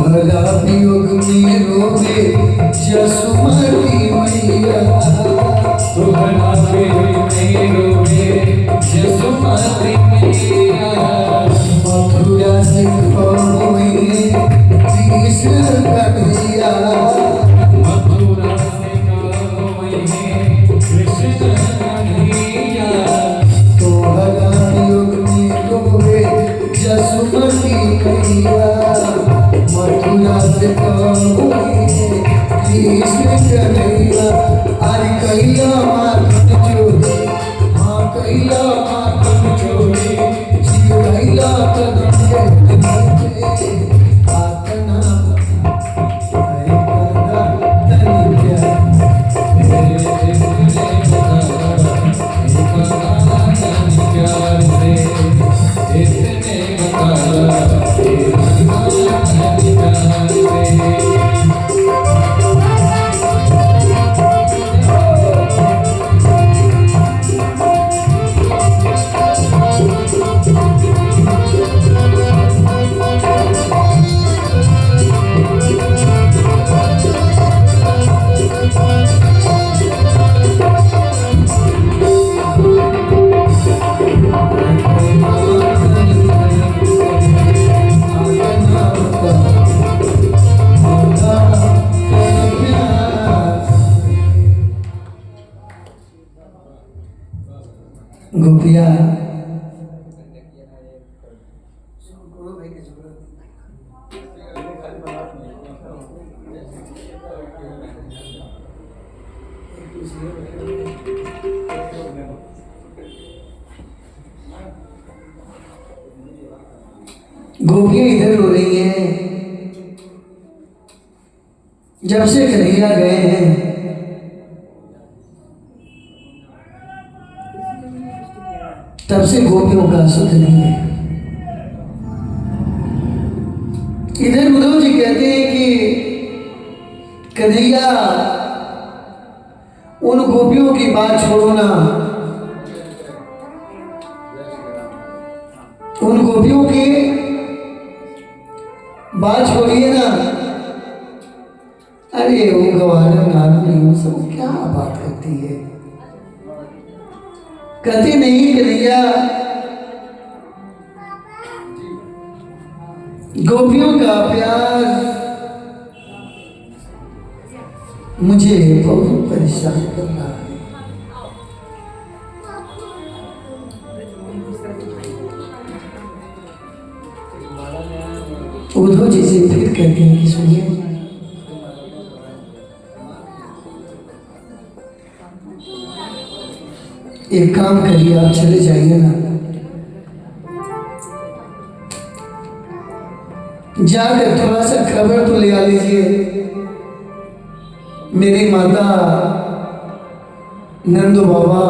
तोहरा वियोग में रोवे जसुमती मैया तोहरा वियोग में रोवे जसुमती मैया मथुरा से खोए कृष्ण कन्हैया मथुरा से खोए कृष्ण कन्हैया तोहरा वियोग में रोवे जसुमती मैया मथुरा से खोए कृष्ण कन्हैया अरे कैला मातन चोरी हाँ कैला मातन चोरी जीव कैला कदम के आतना हरे कदा तनी प्यार गोपिया गोपियां इधर रो रही हैं जब से कन्हैया गए हैं। तब से गोपियों का सुख नहीं है। इधर उद्धव जी कहते हैं कि कन्हैया उन गोपियों की बात छोड़ो ना, उन गोपियों की बात छोड़िए ना। अरे वो गवार नाम नहीं सब क्या बात करती है। कहती नहीं कन्हैया गोपियों का प्यार मुझे बहुत परेशान कर रहा है। उद्धव जी से फिर कहते हैं कि सुनिए एक काम करिए, आप चले जाइए ना, जाकर थोड़ा सा खबर तो ले आ लीजिए। मेरी माता नंदू बाबा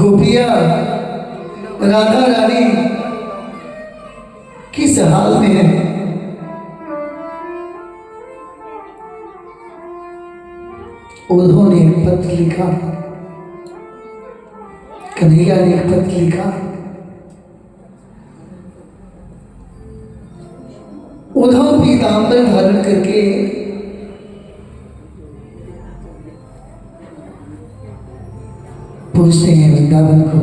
गोपिया राधा रानी किस हाल में है। उद्धव ने एक पत्र लिखा, कन्हैया ने एक पत्र लिखा। उद्धव पीतांबर धारण करके पूछते हैं वृंदावन को,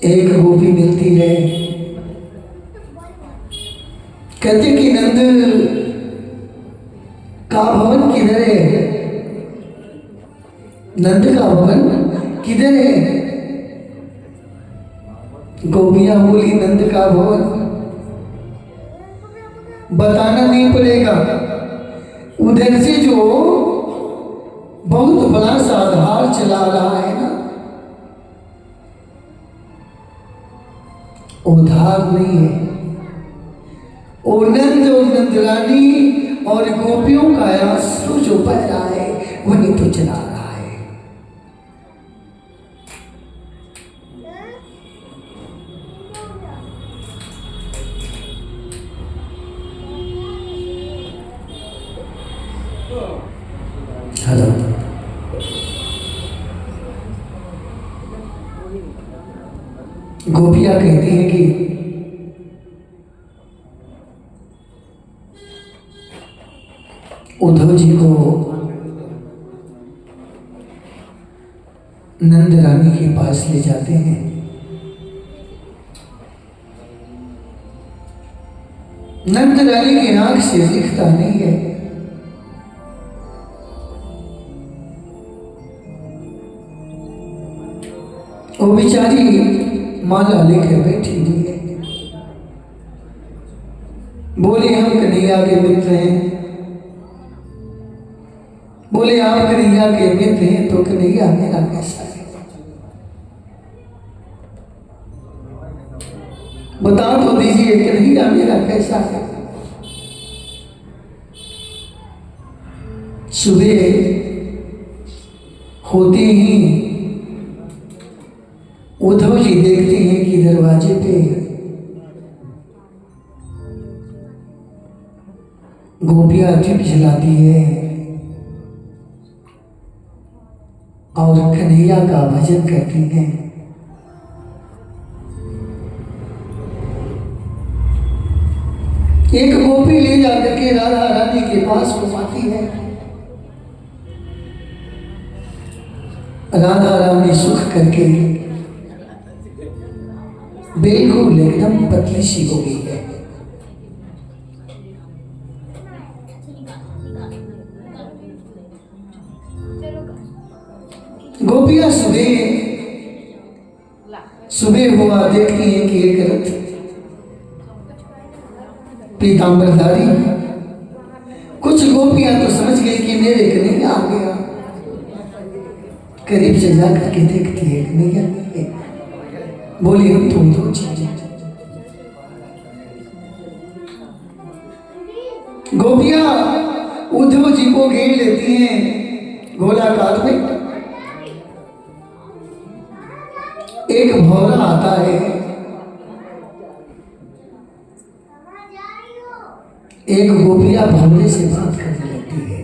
एक गोपी मिलती है, कहते कि नंद का भवन किधर है, नंद का भवन किधर है। गोपियां बोली नंद का भवन बताना नहीं पड़ेगा, उधर से जो बहुत बड़ा सा आधार चला रहा है ना, उधार नहीं है, वो नंद और नंदरानी और गोपियों का आंसू जो बह रहा है वही तो चला रहा है। हेलो, गोपियां कहती हैं कि उद्धव जी को नंद रानी के पास ले जाते हैं। नंद रानी की आंख से दिखता नहीं है। वो बेचारी माला लेकर बैठी हुई है। बोले हम कन्हैया के मित्र हैं। बोले आप कन्हैया के मित्र हैं तो कन्हैया मेरा कैसा है, बता तो दीजिए कन्हैया मेरा कैसा है। सुबह होते ही उद्धव जी देखते हैं कि दरवाजे पे गोपियां दीप जलाती है और कन्हैया का भजन करती हैं। एक गोपी ले जाकर के राधा रानी के पास घुमाती है। राधा रानी सुख करके बिल्कुल एकदम पतली सी हो गई है। गोपियां सुबह हुआ देखती हैं कि एक रथ पीतांबरधारी। कुछ गोपियां तो समझ गई कि मेरे कन्हैया आ गया। करीब से जाकर के देखती है कन्हैया नहीं है। बोली हम तुम दो चीजें। गोपियां उद्धव जी को घेर लेती हैं गोलाकार में। एक भौरा आता है। एक गोपिया भौरे से बात करने लगती है।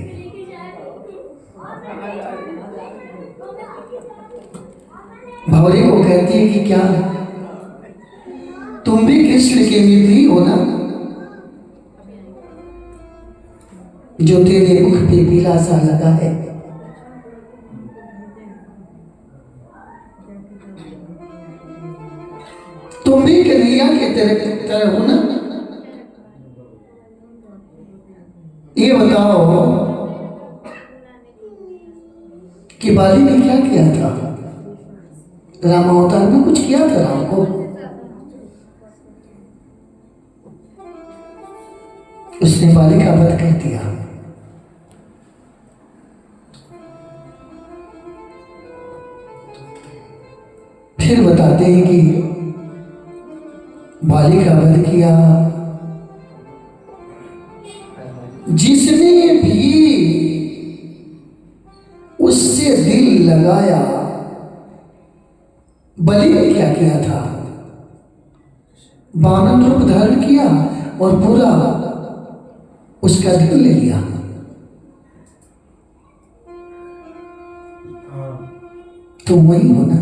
भौरे को कहती है कि क्या तुम भी कृष्ण के मित्र ही हो ना, जो तेरे मुख पे पीला सा लगा है। तुम भी कन्हैया के तरह हो ना। ये बताओ कि बाली ने क्या किया था? राम अवतार में कुछ किया था राम को? उसने बाली का वध कर दिया। फिर बताते हैं कि बाली का वध किया। जिसने भी उससे दिल लगाया, बलि ने क्या किया था? वामन रूप धारण किया और पूरा उसका दिल ले लिया। तो वही होना।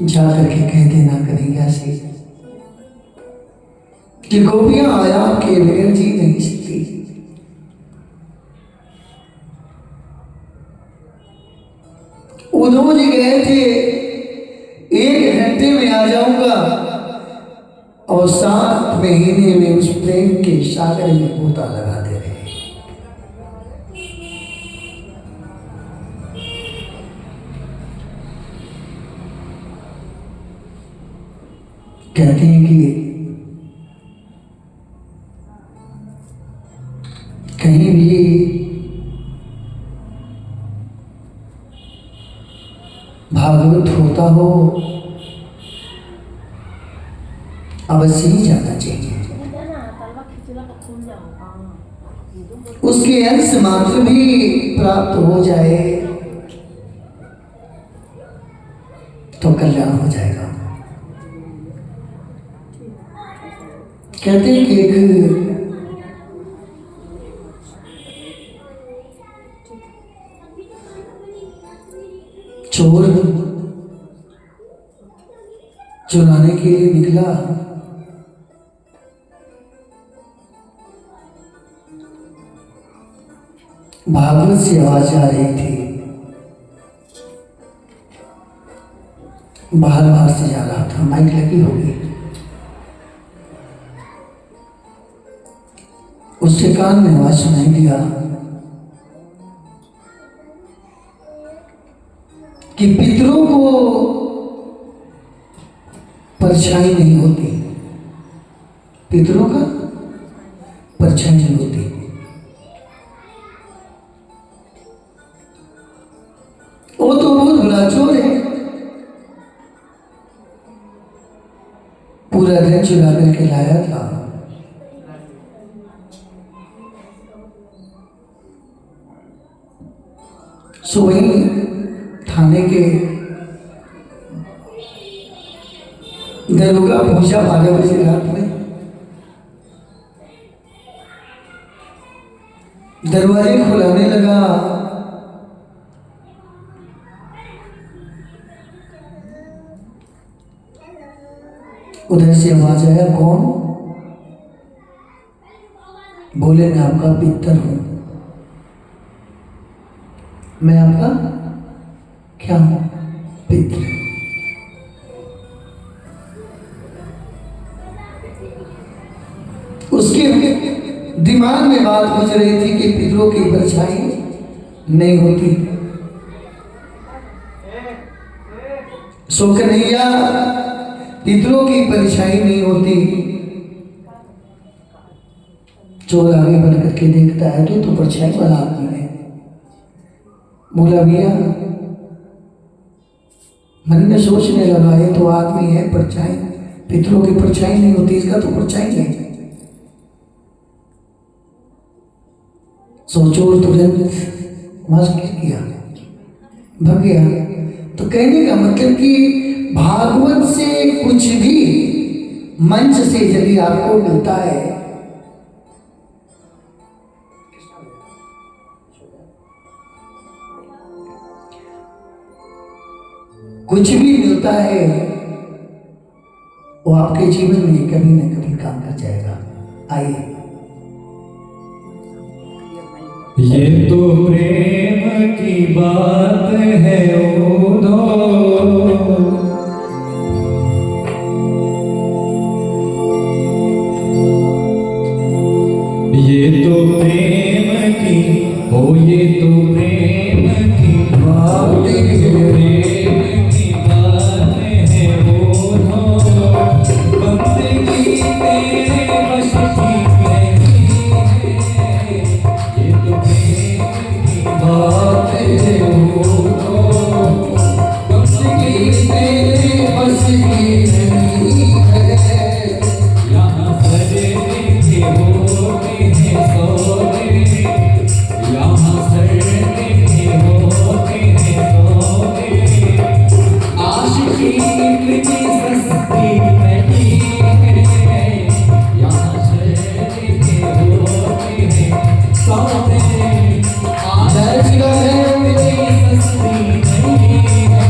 जाकर के कह देना कन्हैया से कि गोपियां आया के बगैर जी नहीं सकती। उद्धव जी गए थे 1 घंटे में आ जाऊंगा और 7 महीने में उस प्रेम के सागर में गोता लगा दे रहे। कहते हैं कि कहीं भी भागवत होता हो अवश्य ही जाना चाहिए। उसके अंश मात्र भी प्राप्त हो जाए तो कल्याण हो जाएगा। कहते हैं कि एक चोर चुराने के लिए निकला, भागवत से आवाज आ रही थी, बाहर बाहर से जा रहा था, माइक लगी होगी, उसके कान में आवाज सुनाई दिया कि पितरों को परछाई नहीं होती, पितरों का परछाई नहीं होती। वो तो बहुत बड़ा चोर है, पूरा धन चुरा करके लाया था। सो वही थाने के दरोगा पहुंचा 12 बजे रात में, दरवाजे खुलाने लगा, उधर से आवाज आया, कौन? बोले मैं आपका पितर हूं। मैं आपका क्या हूं? पितर। उसके दिमाग में बात गुजर रही थी कि पितरों की परछाई नहीं होती। सो कन्हैया, पितरों की परछाई नहीं होती। चोर आगे बढ़ करके देखता है तो परछाई वाला आदमी है। बोला भैया, मन में सोचने लगा ये तो आदमी है, परछाई, पितरों की परछाई नहीं होती, इसका तो परछाई नहीं। सोचो तुरंत मस्क किया, भाग गया। तो कहने का मतलब कि भागवत से कुछ भी मंच से यदि आपको मिलता है, कुछ भी मिलता है, वो आपके जीवन में कभी न कभी काम कर जाएगा। आइए, ये तो प्रेम की बात है ओधो, ये तो प्रेम की, हो ये तो प्रेम की बात है, प्रेम की बात है ओधो, बंदगी तेरे बस की नहीं है, ये तो प्रेम की बात है ओधो, बंदगी तेरे बस की नहीं है, यहाँ सरे के होते हैं सौदे, यहाँ सरे के होते हैं सौदे, आशिकी इतनी सस्ती नहीं है, यहाँ सरे के होते हैं सौदे, आशिकी इतनी सस्ती नहीं है।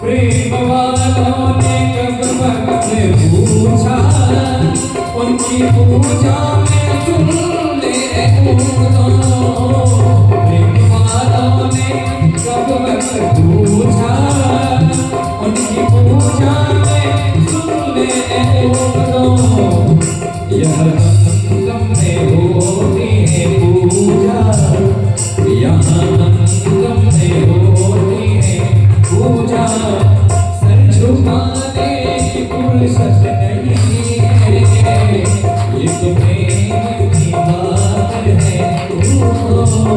प्रेम वालों ने कब वक्त पूछा, उनकी पूजा में सुन ले उनको, प्रेम वालों ने कब वक्त पूछा, उनकी पूजा में सुन ले उनको, यह संगम में होती है पूजा, यहाँ संगम में होती है पूजा, सर झुकाने की फुर्सत नहीं है, ये तो प्रेम की बात है ओहो,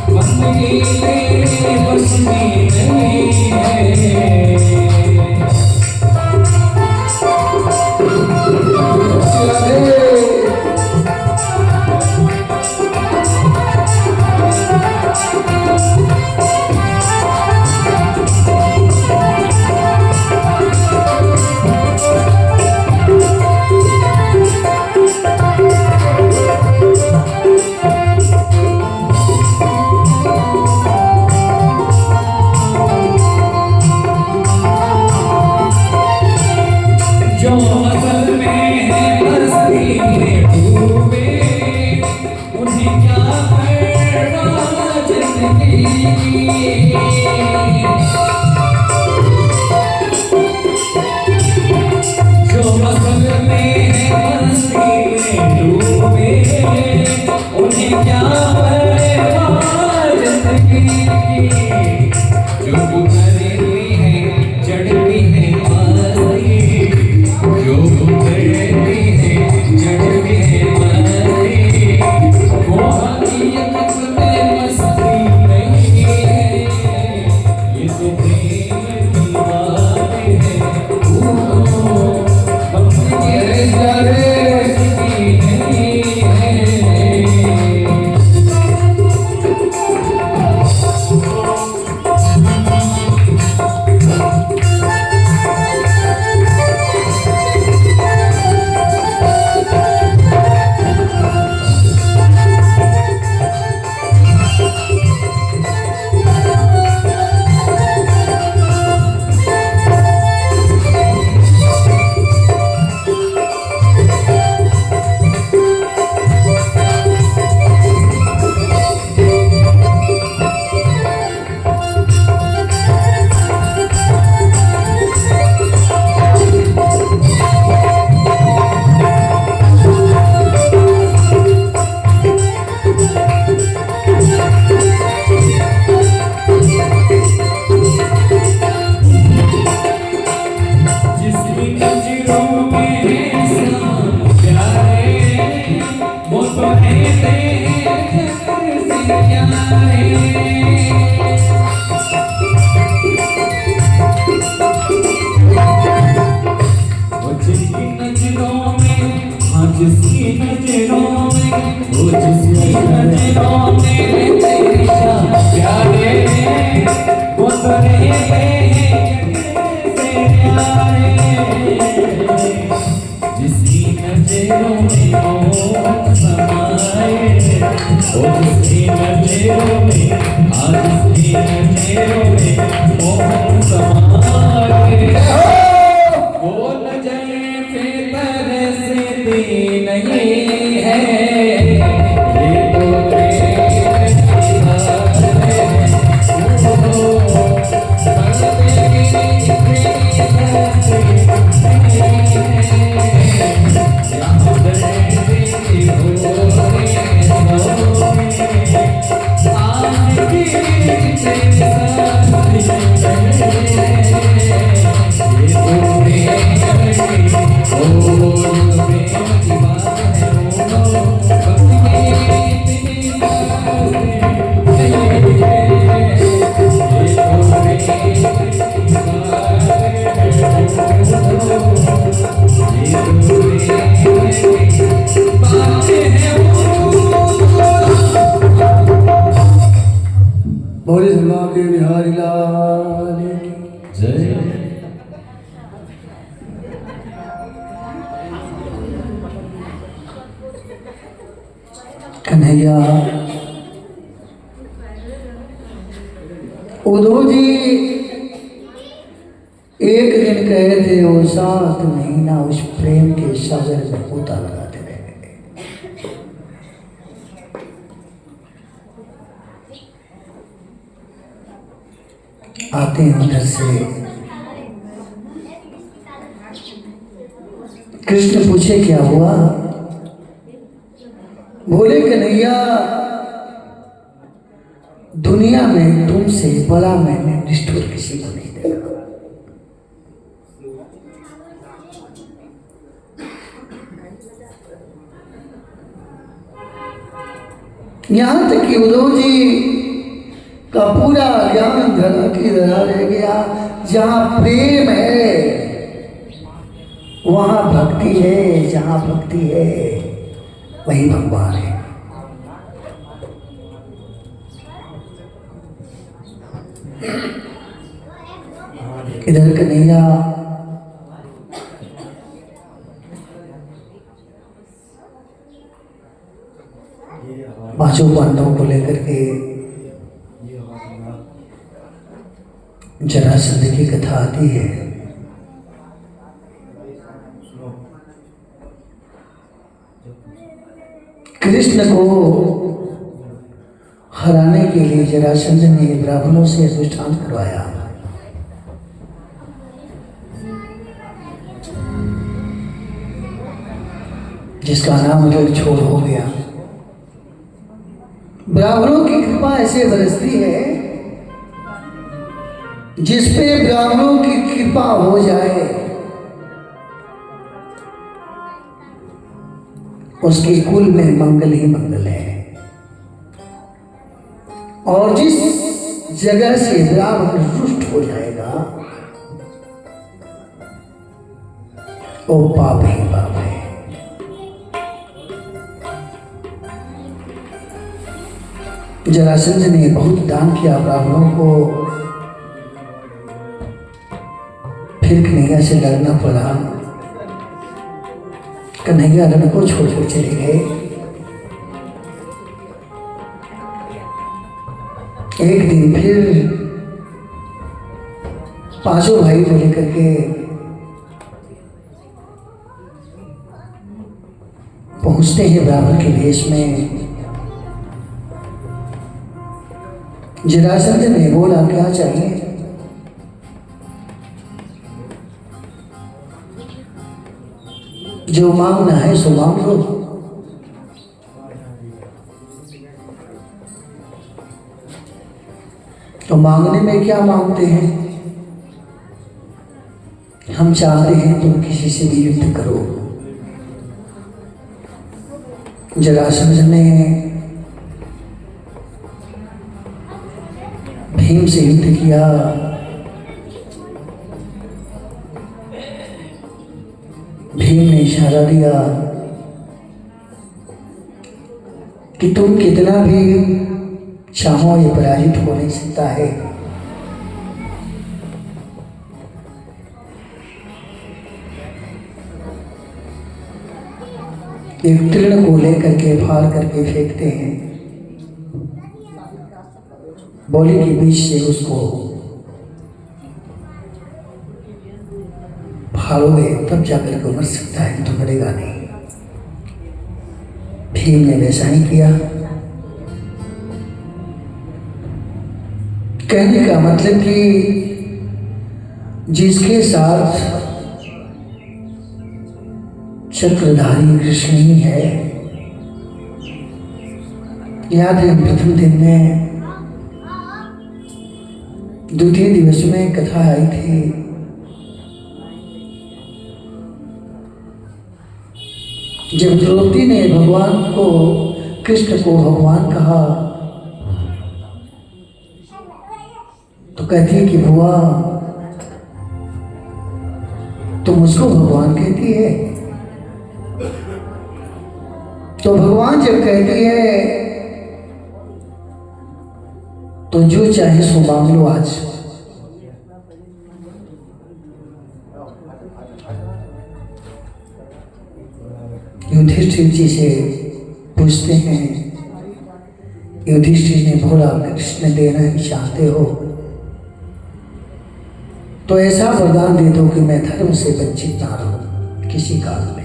बंदगी तेरे बस में नहीं है। जो असल में है मस्ती में डूबे उन्हें क्या परवाह जिंदगी की। जो असल में है मस्ती में डूबे उन्हें क्या परवाह जिंदगी की। जो उतरी हुई है चढ़ती है मस्ती, जो उतरती है चढ़ती है मस्ती, वो हकीकत में मस्ती नहीं है, ये तो प्रेम की बात है। मस्ती नहीं है। जिसकी नजरों में है इस्लाम प्यारे, वो तो कहते हैं जन्नत से प्यारे। वो जिसकी नजरों में, हाँ जिसकी नजरों में, वो जिसकी नजरों में है इस्लाम प्यारे, वो तो कहते हैं जन्नत से प्यारे। जिसकी नजरों में मोह समाए, ओ जिसकी नजरों में, आज जिसकी नजरों में मोह समाए, वो नजर फितर से भी नहीं है, ये तो प्रेम की बात है। बोले समाधि बिहारी लाल की जय। कन्हैया उद्धव जी एक दिन कहे थे वो 7 महीना उस प्रेम के सागर में पोता लगाते रहे। आते हैं उधर से कृष्ण पूछे क्या हुआ? बोले कन्हैया दुनिया में तुमसे बड़ा मैंने निष्ठुर किसी को नहीं देखा। यहां तक कि उद्धव जी का पूरा ज्ञान धरा की धरा रह गया। जहां प्रेम है वहां भक्ति है, जहां भक्ति है वही भगवान है। इधर कन्हैया पांचों पांडवों को लेकर के जरासंध की कथा आती है। कृष्ण को हराने के लिए जरासंध ने ब्राह्मणों से अनुष्ठान करवाया। जिसका नाम छोड़ हो गया। ब्राह्मणों की कृपा ऐसे बरसती है, जिस पे ब्राह्मणों की कृपा हो जाए उसके कुल में मंगल ही मंगल है। और जिस जगह से ब्राह्मण रुष्ट हो जाएगा वो पाप ही पाप है। जरासंध ने बहुत दान किया ब्राह्मणों को, फिर कन्हैया से लड़ना पड़ा। कन्हैया रण को छोड़कर चले गए। एक दिन फिर पांचों भाई को लेकर के पहुंचते हैं ब्राह्मण के वेश में। जरासंध ने बोला क्या चाहिए? जो मांगना है सो मांग लो। तो मांगने में क्या मांगते हैं? हम चाहते हैं तुम किसी से भी युद्ध करो। जरासंध ने भीम से युद्ध किया। भीम ने इशारा दिया कि तुम कितना भी चाहो ये पराजित हो नहीं सकता है। एक तृण को लेकर के फाड़ करके फेंकते हैं, बॉली के बीच से उसको फाड़ोगे तब जाकर के मर सकता है, तो मरेगा नहीं। भीम ने वैसा ही किया। कहने का मतलब कि जिसके साथ चक्रधारी कृष्ण ही है। याद है प्रथम दिन में, द्वितीय दिवस में कथा आई थी। जब द्रौपदी ने भगवान को, कृष्ण को भगवान कहा तो कहती है कि बुआ तुम मुझको भगवान कहती है। तो भगवान जब कहती है तो जो चाहे सो मांग लो आज। युधिष्ठिर जी से पूछते हैं, युधिष्ठिर ने बोला कृष्ण देना ही चाहते हो तो ऐसा वरदान दे दो कि मैं धर्म से वंचित ना रहूं किसी काल में।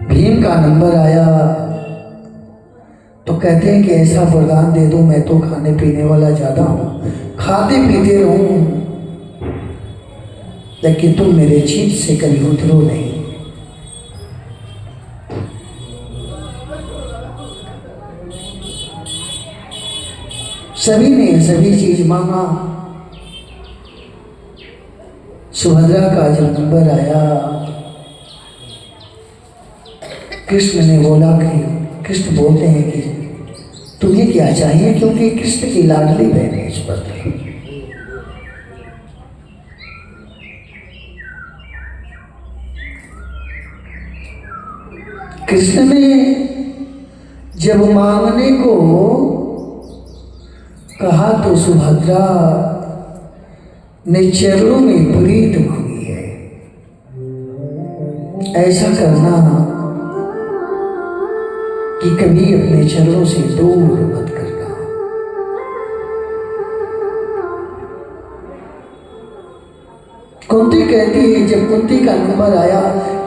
भीम का नंबर आया तो कहते हैं कि ऐसा वरदान दे दो, मैं तो खाने पीने वाला ज्यादा हूं, खाते पीते रहूं, लेकिन तुम मेरे जीत से कभी उतरो नहीं। सभी ने सभी चीज मांगा। सुभद्रा का जब नंबर आया, कृष्ण ने बोला कि कृष्ण बोलते हैं कि तुम्हें क्या चाहिए, क्योंकि कृष्ण की लाडली बहन है सुभद्रा। कृष्ण ने जब मांगने को कहा तो सुभद्रा ने चरणों में प्रीत मांगी है। ऐसा करना कि कभी अपने चरणों से दूर मत करना। कुंती कहती है, जब कुंती का नंबर आया,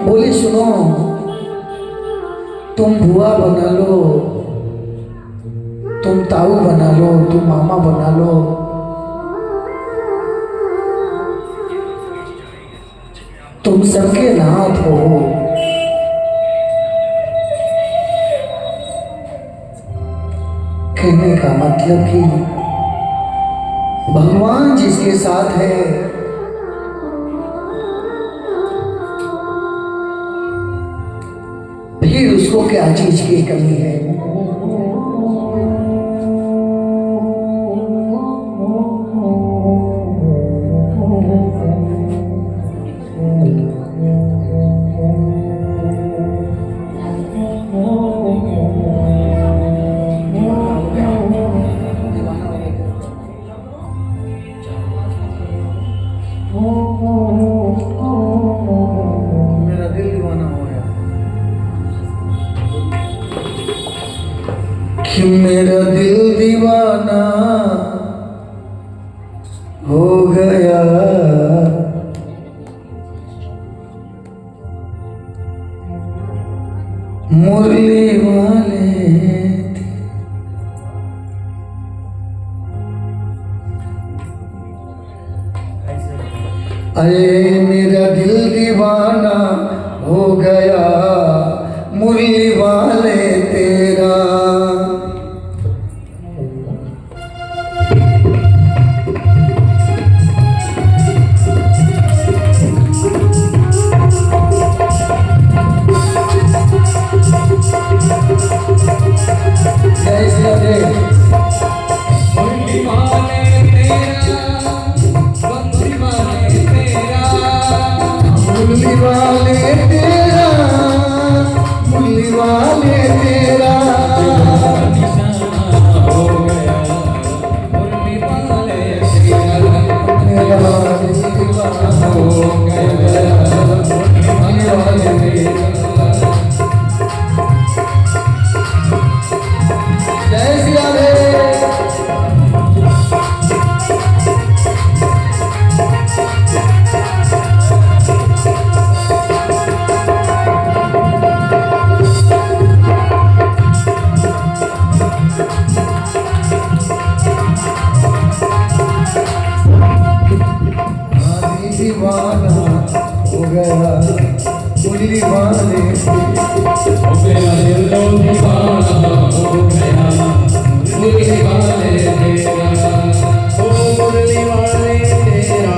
बोले सुनो, तुम बुआ बना लो, तुम ताऊ बना लो, तुम मामा बना लो, तुम सबके नाथ हो। कहने का मतलब कि भगवान जिसके साथ है फिर उसको क्या चीज की कमी है। मेरा दिल दीवाना हो गया कि मेरा दिल दीवाना हो गया, मुरली वाले थे। अरे मेरा दिल दीवाना हो गया, मुरली वाले तेरा। जय श्री राधे। मुरली वाले तेरा, बंसी वाले तेरा, मुरली वाले तेरा, मुरली वाले तेरा। निशाना हो गया, मुरली वाले तेरा, मेरा दिल दीवाना हो गया, मुरली वाले तेरा। जय श्री राधे। दीवाना हो गया, मुरली वाले हो गया दिल तो दीवाना हो गया, मुरली वाले तेरा। ओ मुरली वाले तेरा,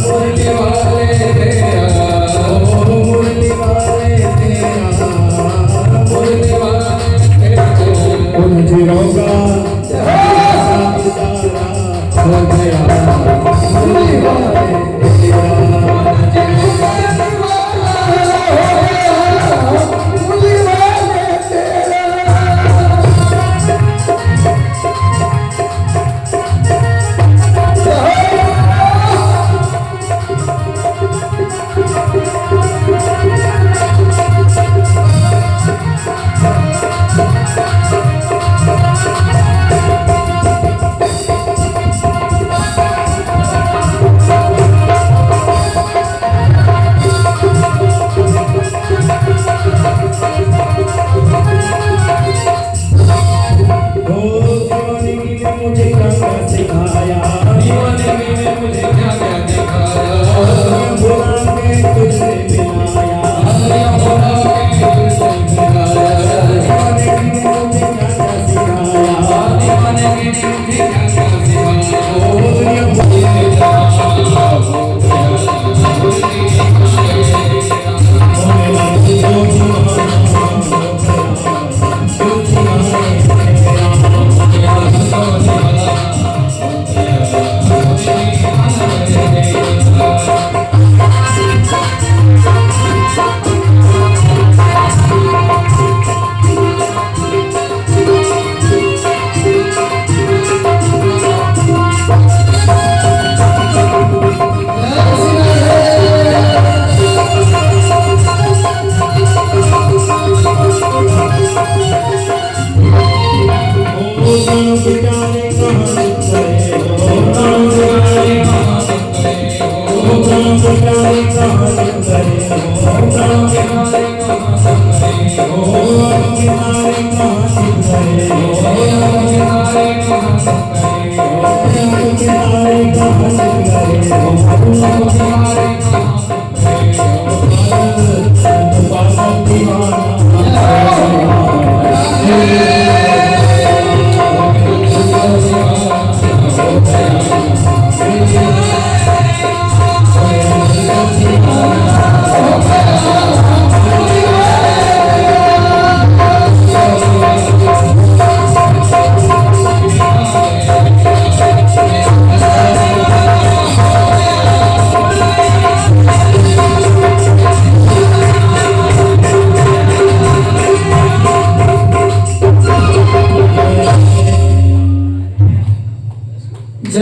मुरली वाले तेरा, ओ मुरली वाले तेरा, मुरली वाले तेरा। उन दिनों का हो गया, मुरली वाले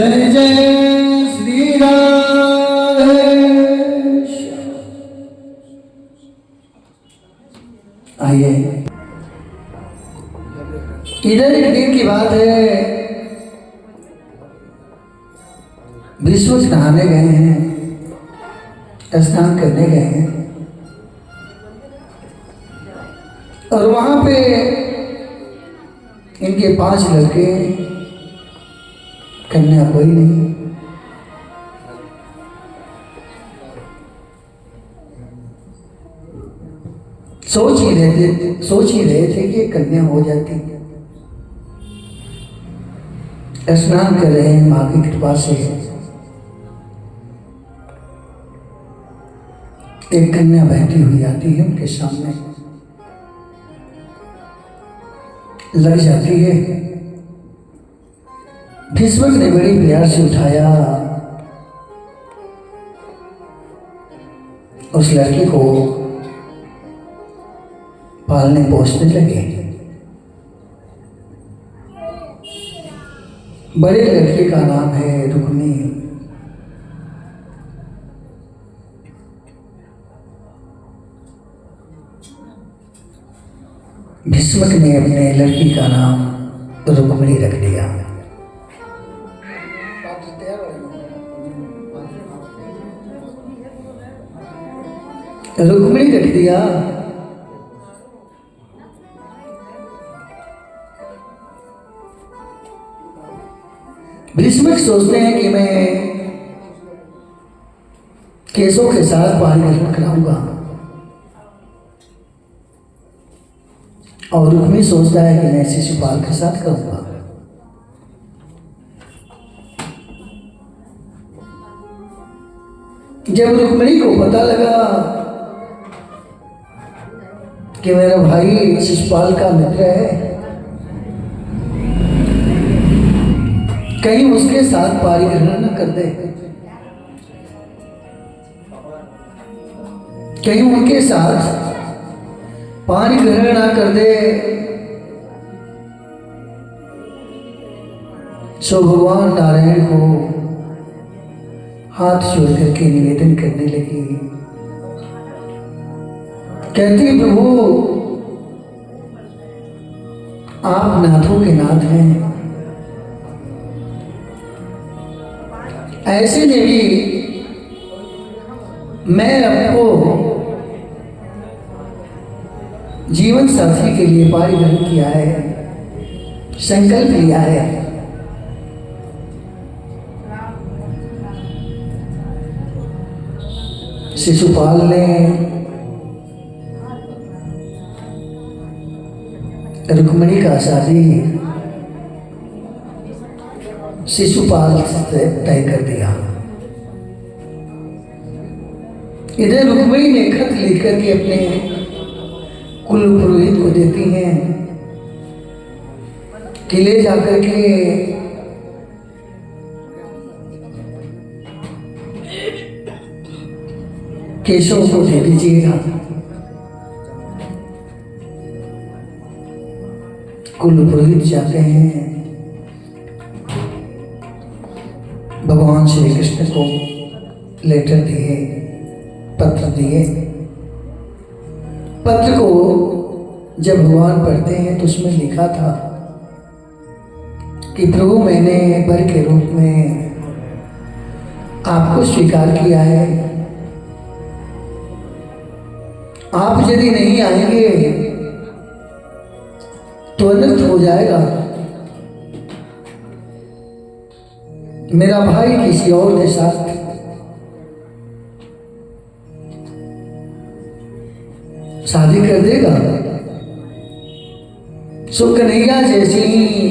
जय जय श्री राधे। आइए, इधर एक दिन की बात है, विश्व नहाने गए हैं, स्नान करने गए हैं, और वहां पे इनके 5 लड़के, कन्या कोई नहीं। सोच ही रहे थे कि कन्या हो जाती। स्नान कर रहे हैं, मां की कृपा से एक कन्या बहती हुई आती है उनके सामने, लग जाती है। भीष्मक ने बड़ी प्यार से उठाया, उस लड़की को पालने पोसने लगे। बड़े लड़के का नाम है रुक्मी। भीष्मक ने अपने लड़की का नाम रुक्मिणी रख दिया। रुक्मिणी रख दिया। भीष्मक सोचते हैं कि मैं केशों के साथ पानी कराऊंगा, और रुक्मी सोचता है कि मैं शिशुपाल के साथ करूंगा। जब रुक्मिणी को पता लगा कि मेरा भाई शिशुपाल का मित्र है, कहीं उसके साथ पारिग्रहण न कर दे, कहीं उनके साथ पारिग्रहण ना कर दे, सो भगवान नारायण को हाथ जोड़ करके निवेदन करने लगी। कहती, प्रभु आप नाथों के नाथ हैं, ऐसे में भी मैं आपको जीवन साथी के लिए पारिग्रहण किया है, संकल्प लिया है। शिशुपाल ने रुक्मिणी का शादी शिशुपाल से तय कर दिया। इधर रुक्मिणी ने खत लिख करके अपने कुल पुरोहित को देती हैं कि ले जाकर के केशव को दे दीजिएगा। कुल पुरोहित जाते हैं, भगवान श्री कृष्ण को लेटर दिए, पत्र दिए। पत्र को जब भगवान पढ़ते हैं तो उसमें लिखा था कि प्रभु मैंने वर के रूप में आपको स्वीकार किया है, आप यदि नहीं आएंगे तो अनर्थ हो जाएगा। मेरा भाई किसी और के साथ शादी कर देगा। सो कन्हैया जैसे ही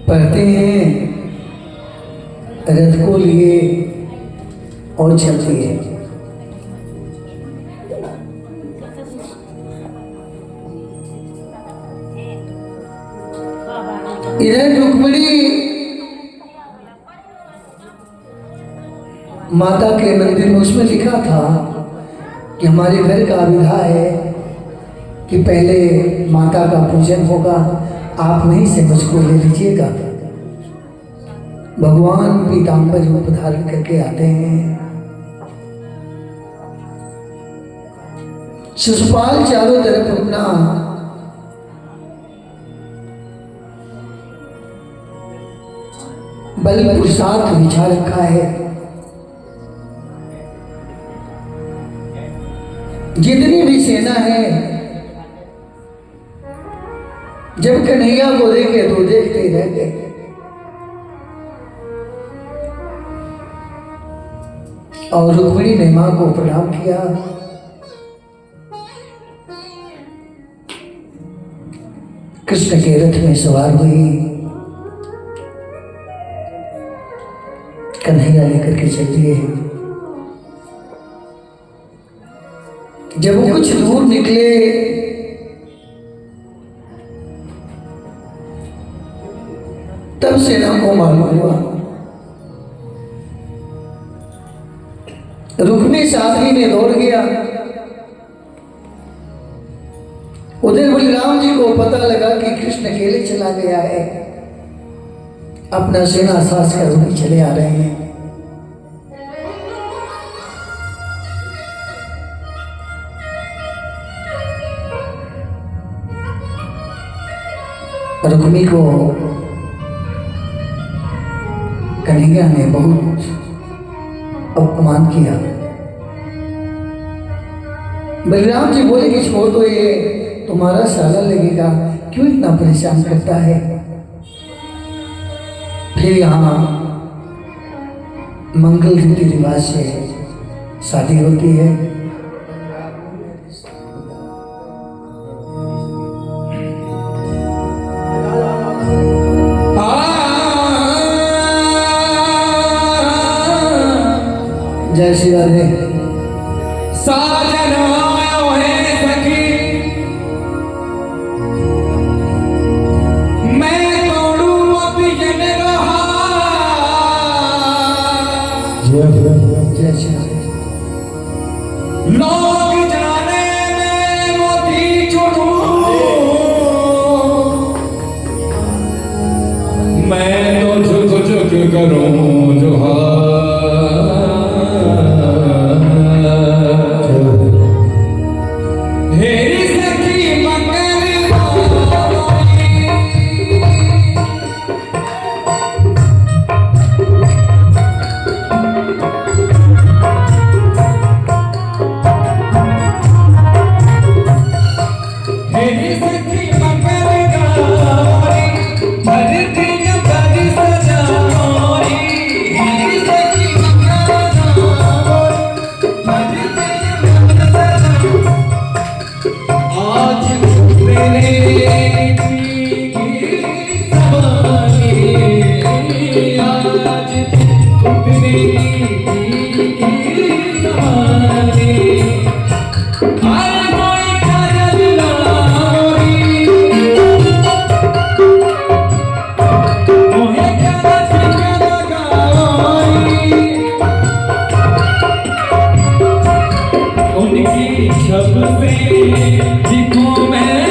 पढ़ते हैं, रथ को लिए और चल दिए। इधर रुक्मिणी माता के मंदिर में उसमें लिखा था कि हमारे घर का विधा है कि पहले माता का पूजन होगा, आप नहीं से मुझको ले लीजिएगा। भगवान पीताम्बर रूप धारण करके आते हैं। शिशुपाल चारों तरफ अपना बल पुरुषार्थ बिछा रखा है। जितनी भी सेना है, जब कन्हैया को देखे तो देखते ही रह गए। और रुक्मिणी ने मां को प्रणाम किया। कृष्ण के रथ में सवार हुई, कन्हैया लेकर के चल दिए। जब वो कुछ दूर निकले तब सेना को मालूम हुआ। रुक्मी साथी में दौड़ गया। उधर बलराम जी को पता लगा कि कृष्ण अकेले चला गया है। अपना सेना सास कर उन्हीं चले आ रहे हैं। रुक्मी को कन्हैया ने बहुत अपमान किया। बलराम जी बोले कि छोड़ दो, ये तुम्हारा साला लगेगा, क्यों इतना परेशान करता है। फिर यहाँ मंगल रीति रिवाज से शादी होती है। जय श्री राधे। साजन आयो है सखी, मैं तोड़ू पियन रहा। जय श्री राधे। लोग जाने में मोती चुनू, मैं तो झुक झुक करूं जोहार। हेरी सखी मंगल गौरी, हेरी सखी मंगल गौरी, धरती बड़ी सजाओरी। हेरी सखी मंगल गौरी, धरती बड़ी सजाओरी। आज तेरे की सवारी, आज तेरे की सवारी। आए कोई काजल लाओरी, मोहे क्या ठिकाना लगाओरी। उनकी छब से दिखो मैं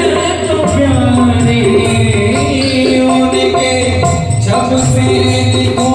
तो प्यारी, उनके छब से दिखो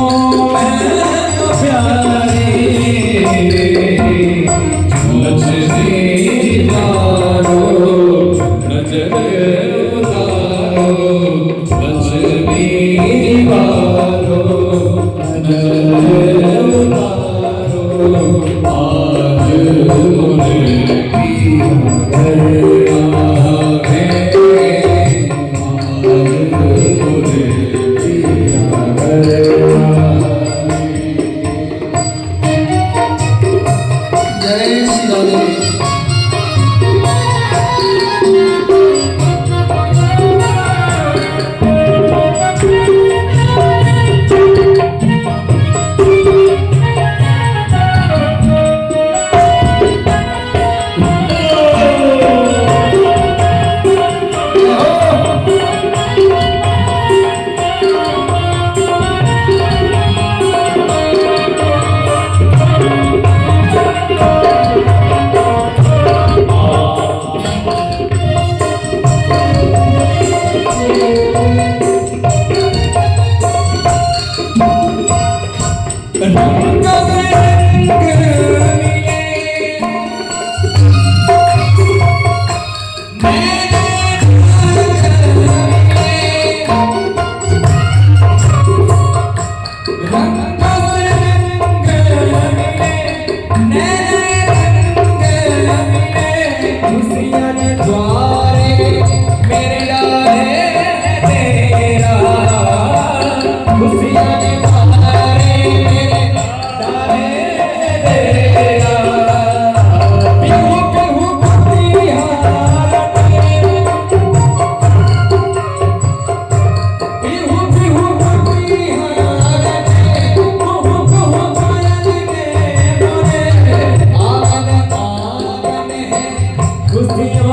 रंग से रंग मिले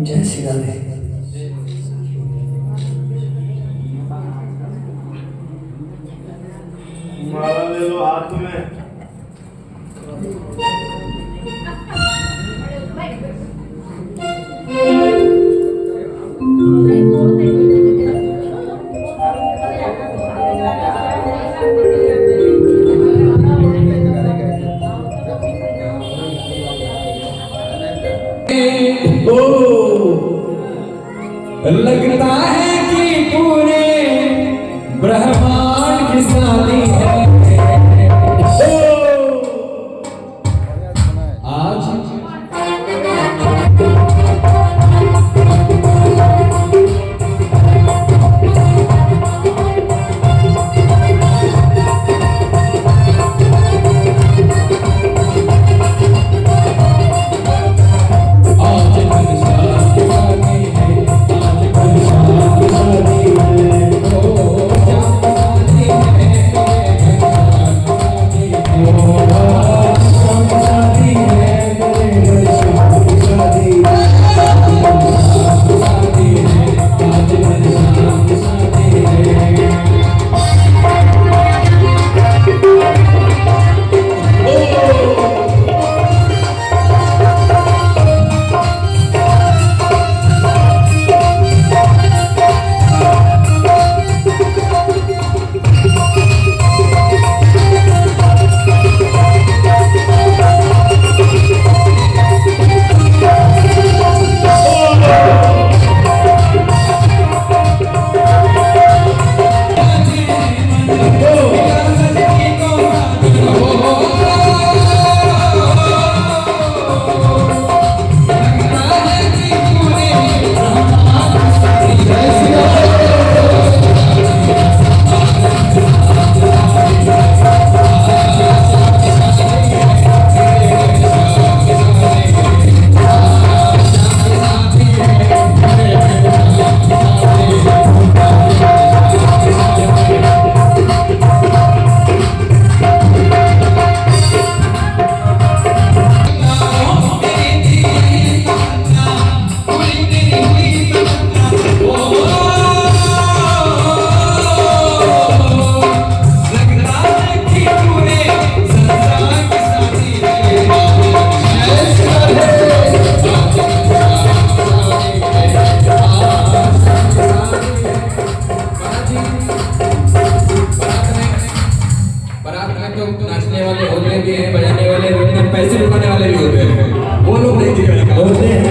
जय श्री राधे। माला ले लो हाथ में। लगता है कि पूरे ब्रह्मांड की शादी है आज ओ हैं, बजाने वाले भी होते हैं, पैसे लुटाने वाले भी होते हैं, वो लोग नहीं दिखेगा होते हैं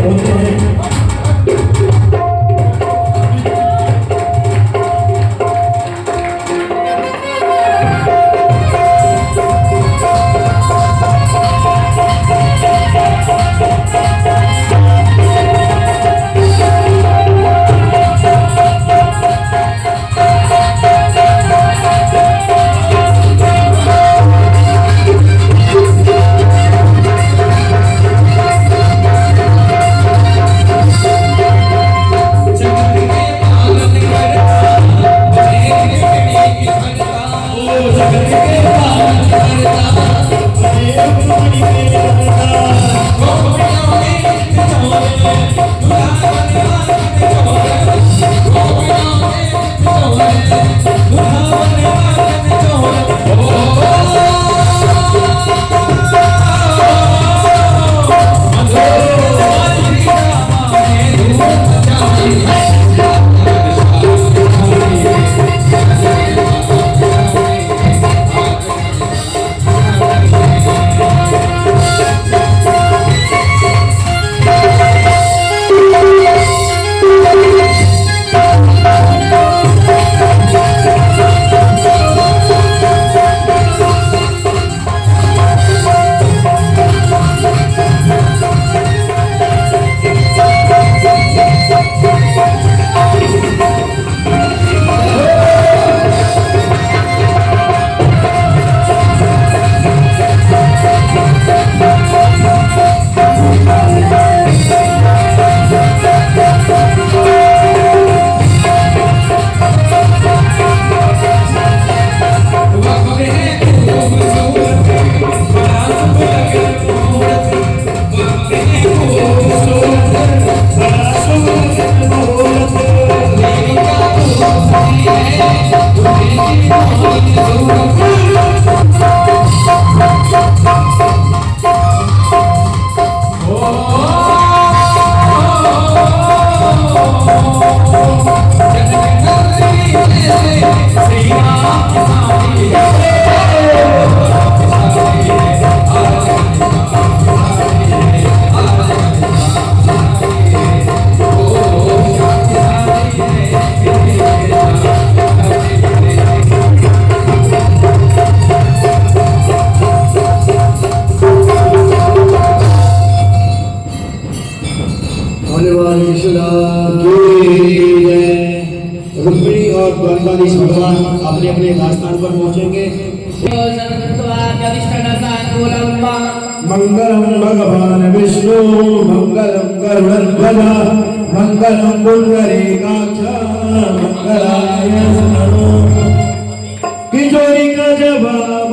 रुक्मिणी और द्वारकाधीश भगवान अपने अपने स्थान पर पहुंचेंगे। मंगलम भगवान विष्णु मंगलम गरुड़ध्वज मंगलम पुंडरीकाक्ष मंगलाय तनू किशोरी का जवाब।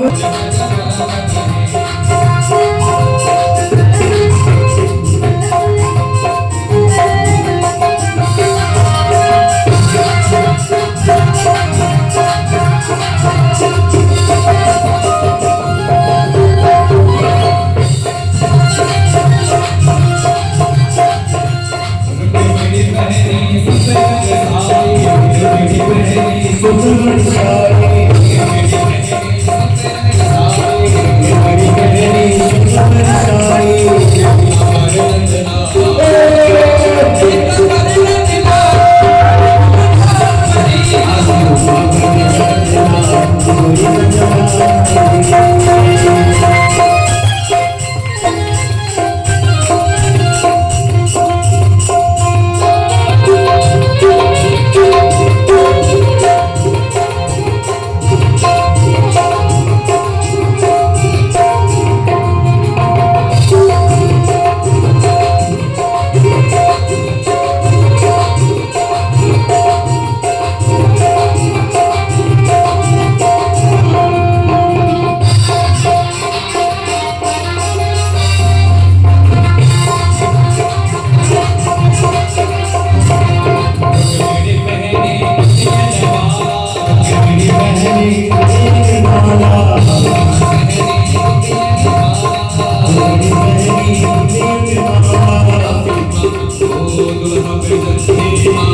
Oh,